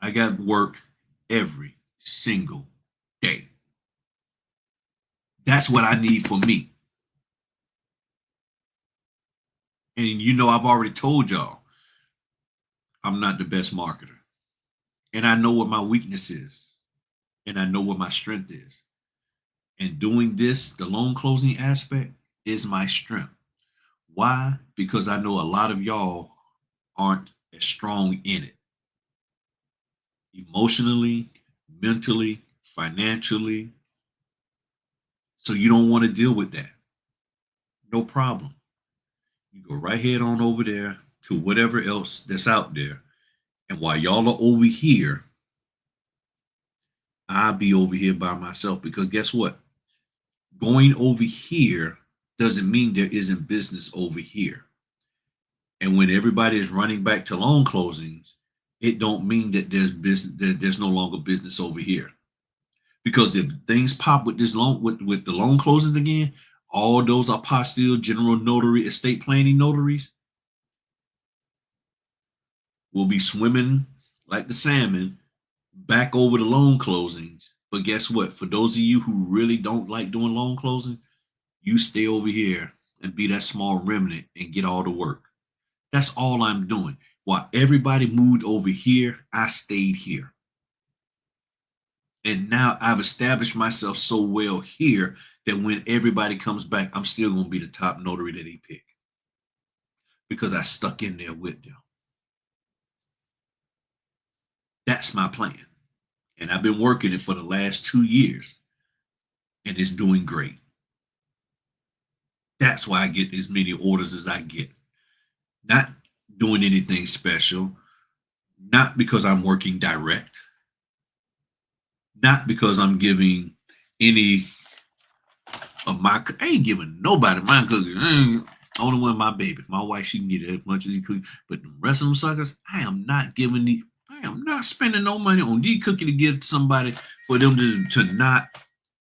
I got work every single day. That's what I need for me. And I've already told y'all, I'm not the best marketer. And I know what my weakness is. And I know what my strength is. And doing this, the loan closing aspect, is my strength. Why? Because I know a lot of y'all aren't as strong in it. Emotionally, mentally, financially. So you don't want to deal with that. No problem. You go right head on over there to whatever else that's out there. And while y'all are over here, I'll be over here by myself, because guess what? Going over here doesn't mean there isn't business over here. And when everybody is running back to loan closings, it don't mean that there's business, that there's no longer business over here. Because if things pop with this loan, with the loan closings again, all those apostille, general notary, estate planning notaries will be swimming like the salmon back over the loan closings. But guess what? For those of you who really don't like doing loan closing, you stay over here and be that small remnant and get all the work. That's all I'm doing. While everybody moved over here, I stayed here. And now I've established myself so well here that when everybody comes back, I'm still going to be the top notary that they pick because I stuck in there with them. That's my plan. And I've been working it for the last 2 years and it's doing great. That's why I get as many orders as I get. Not doing anything special, not because I'm working direct, not because I'm giving any of my, I ain't giving nobody my cookies. Only one my baby. My wife, she can get as much as he cookies. But the rest of them suckers, I am not spending no money on these cookie to give to somebody for them to not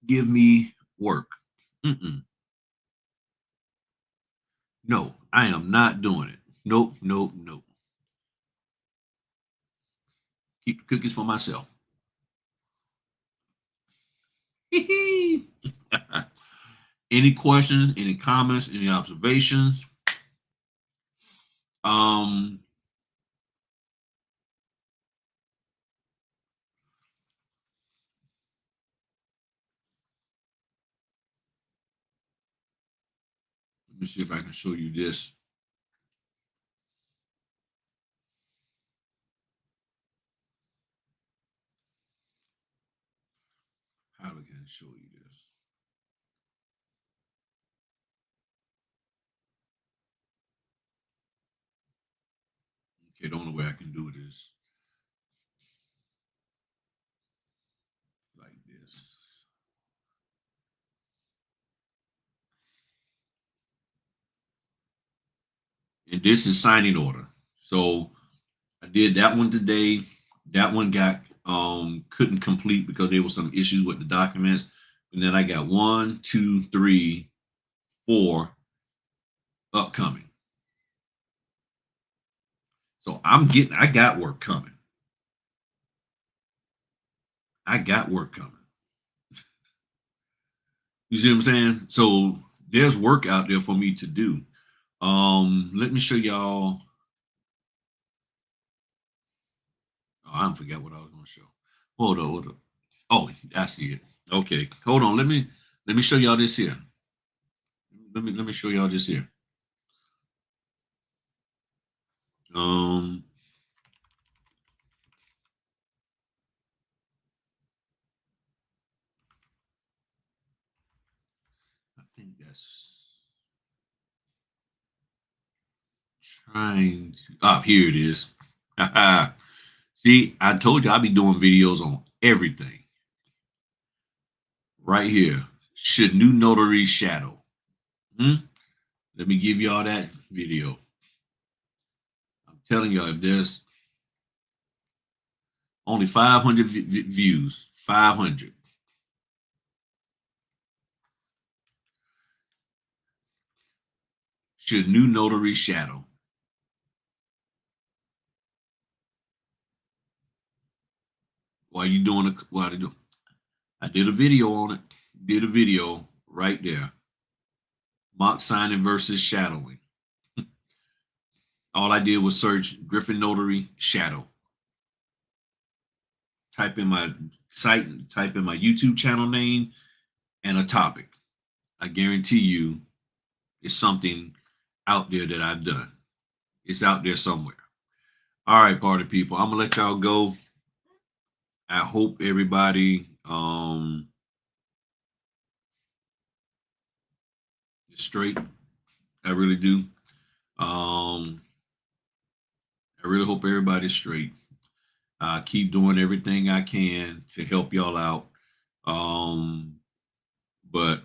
give me work. No, I am not doing it. Nope, nope, nope. Keep the cookies for myself. Any questions, any comments, any observations? Um, let me see if I can show you this. How can I show you this? Okay, the only way I can do it is like this. And this is signing order. So I did that one today. That one got couldn't complete because there were some issues with the documents. And then I got 1, 2, 3, 4 upcoming. So I got work coming. I got work coming. You see what I'm saying? So there's work out there for me to do. Let me show y'all. Oh, I forgot what I was going to show. Hold on. Oh, I see it. Okay, hold on. Let me show y'all this here. Let me show y'all this here. Um, I think that's trying to. Oh, here it is. See, I told you I'll be doing videos on everything. Right here. Should new notaries shadow? Let me give y'all that video. I'm telling y'all, if there's only 500 views, 500. Should new notary shadow? Why you doing it? Why they do? I did a video on it. Did a video right there. Mock signing versus shadowing. All I did was search Griffin Notary shadow. Type in my site, type in my YouTube channel name and a topic. I guarantee you it's something out there that I've done. It's out there somewhere. All right, party people. I'm gonna let y'all go. I hope everybody is straight. I really do. I really hope everybody's straight. Keep doing everything I can to help y'all out. But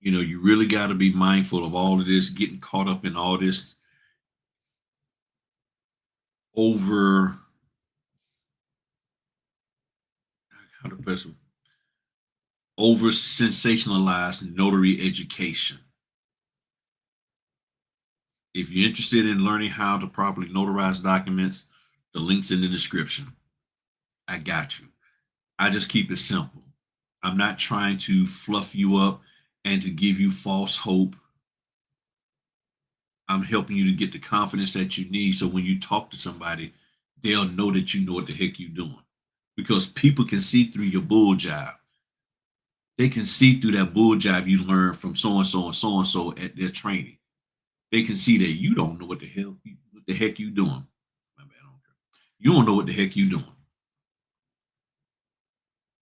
you really got to be mindful of all of this, getting caught up in all this over how to best over sensationalized notary education. If you're interested in learning how to properly notarize documents, the link's in the description. I got you. I just keep it simple. I'm not trying to fluff you up and to give you false hope. I'm helping you to get the confidence that you need. So when you talk to somebody, they'll know that you know what the heck you're doing. Because people can see through your bull jive. They can see through that bull jive you learned from so and so and so and so at their training. They can see that you don't know what the heck you doing. My bad, I don't care. You don't know what the heck you doing,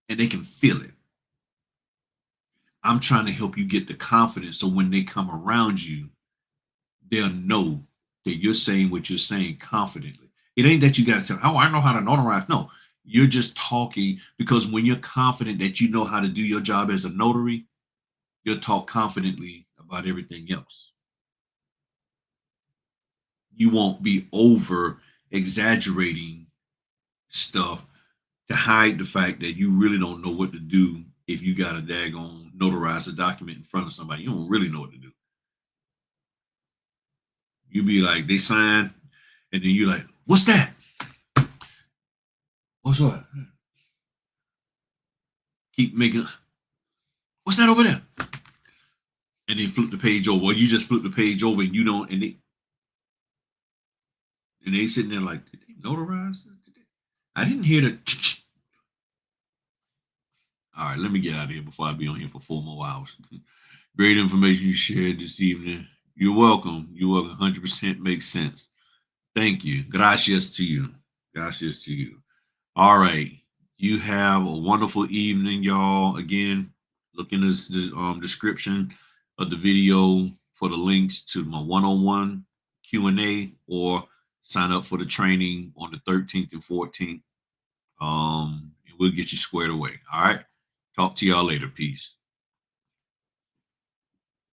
and they can feel it. I'm trying to help you get the confidence so when they come around you, they'll know that you're saying what you're saying confidently. It ain't that you got to say, "Oh, I know how to notarize." No, you're just talking because when you're confident that you know how to do your job as a notary, you'll talk confidently about everything else. You won't be over exaggerating stuff to hide the fact that you really don't know what to do if you got a daggone notarize a document in front of somebody. You don't really know what to do. You be like, they sign, and then you're like, what's that? What's what? Keep making, what's that over there? And they flip the page over. Or you just flip the page over and you don't, and they sitting there like, did they notarize? I didn't hear the. All right, let me get out of here before I be on here for 4 more hours. Great information you shared this evening. You're welcome. You're welcome. 100% makes sense. Thank you. Gracias to you. Gracias to you. All right. You have a wonderful evening, y'all. Again, look in this description of the video for the links to my one-on-one Q&A or sign up for the training on the 13th and 14th. And we'll get you squared away. All right. Talk to y'all later. Peace.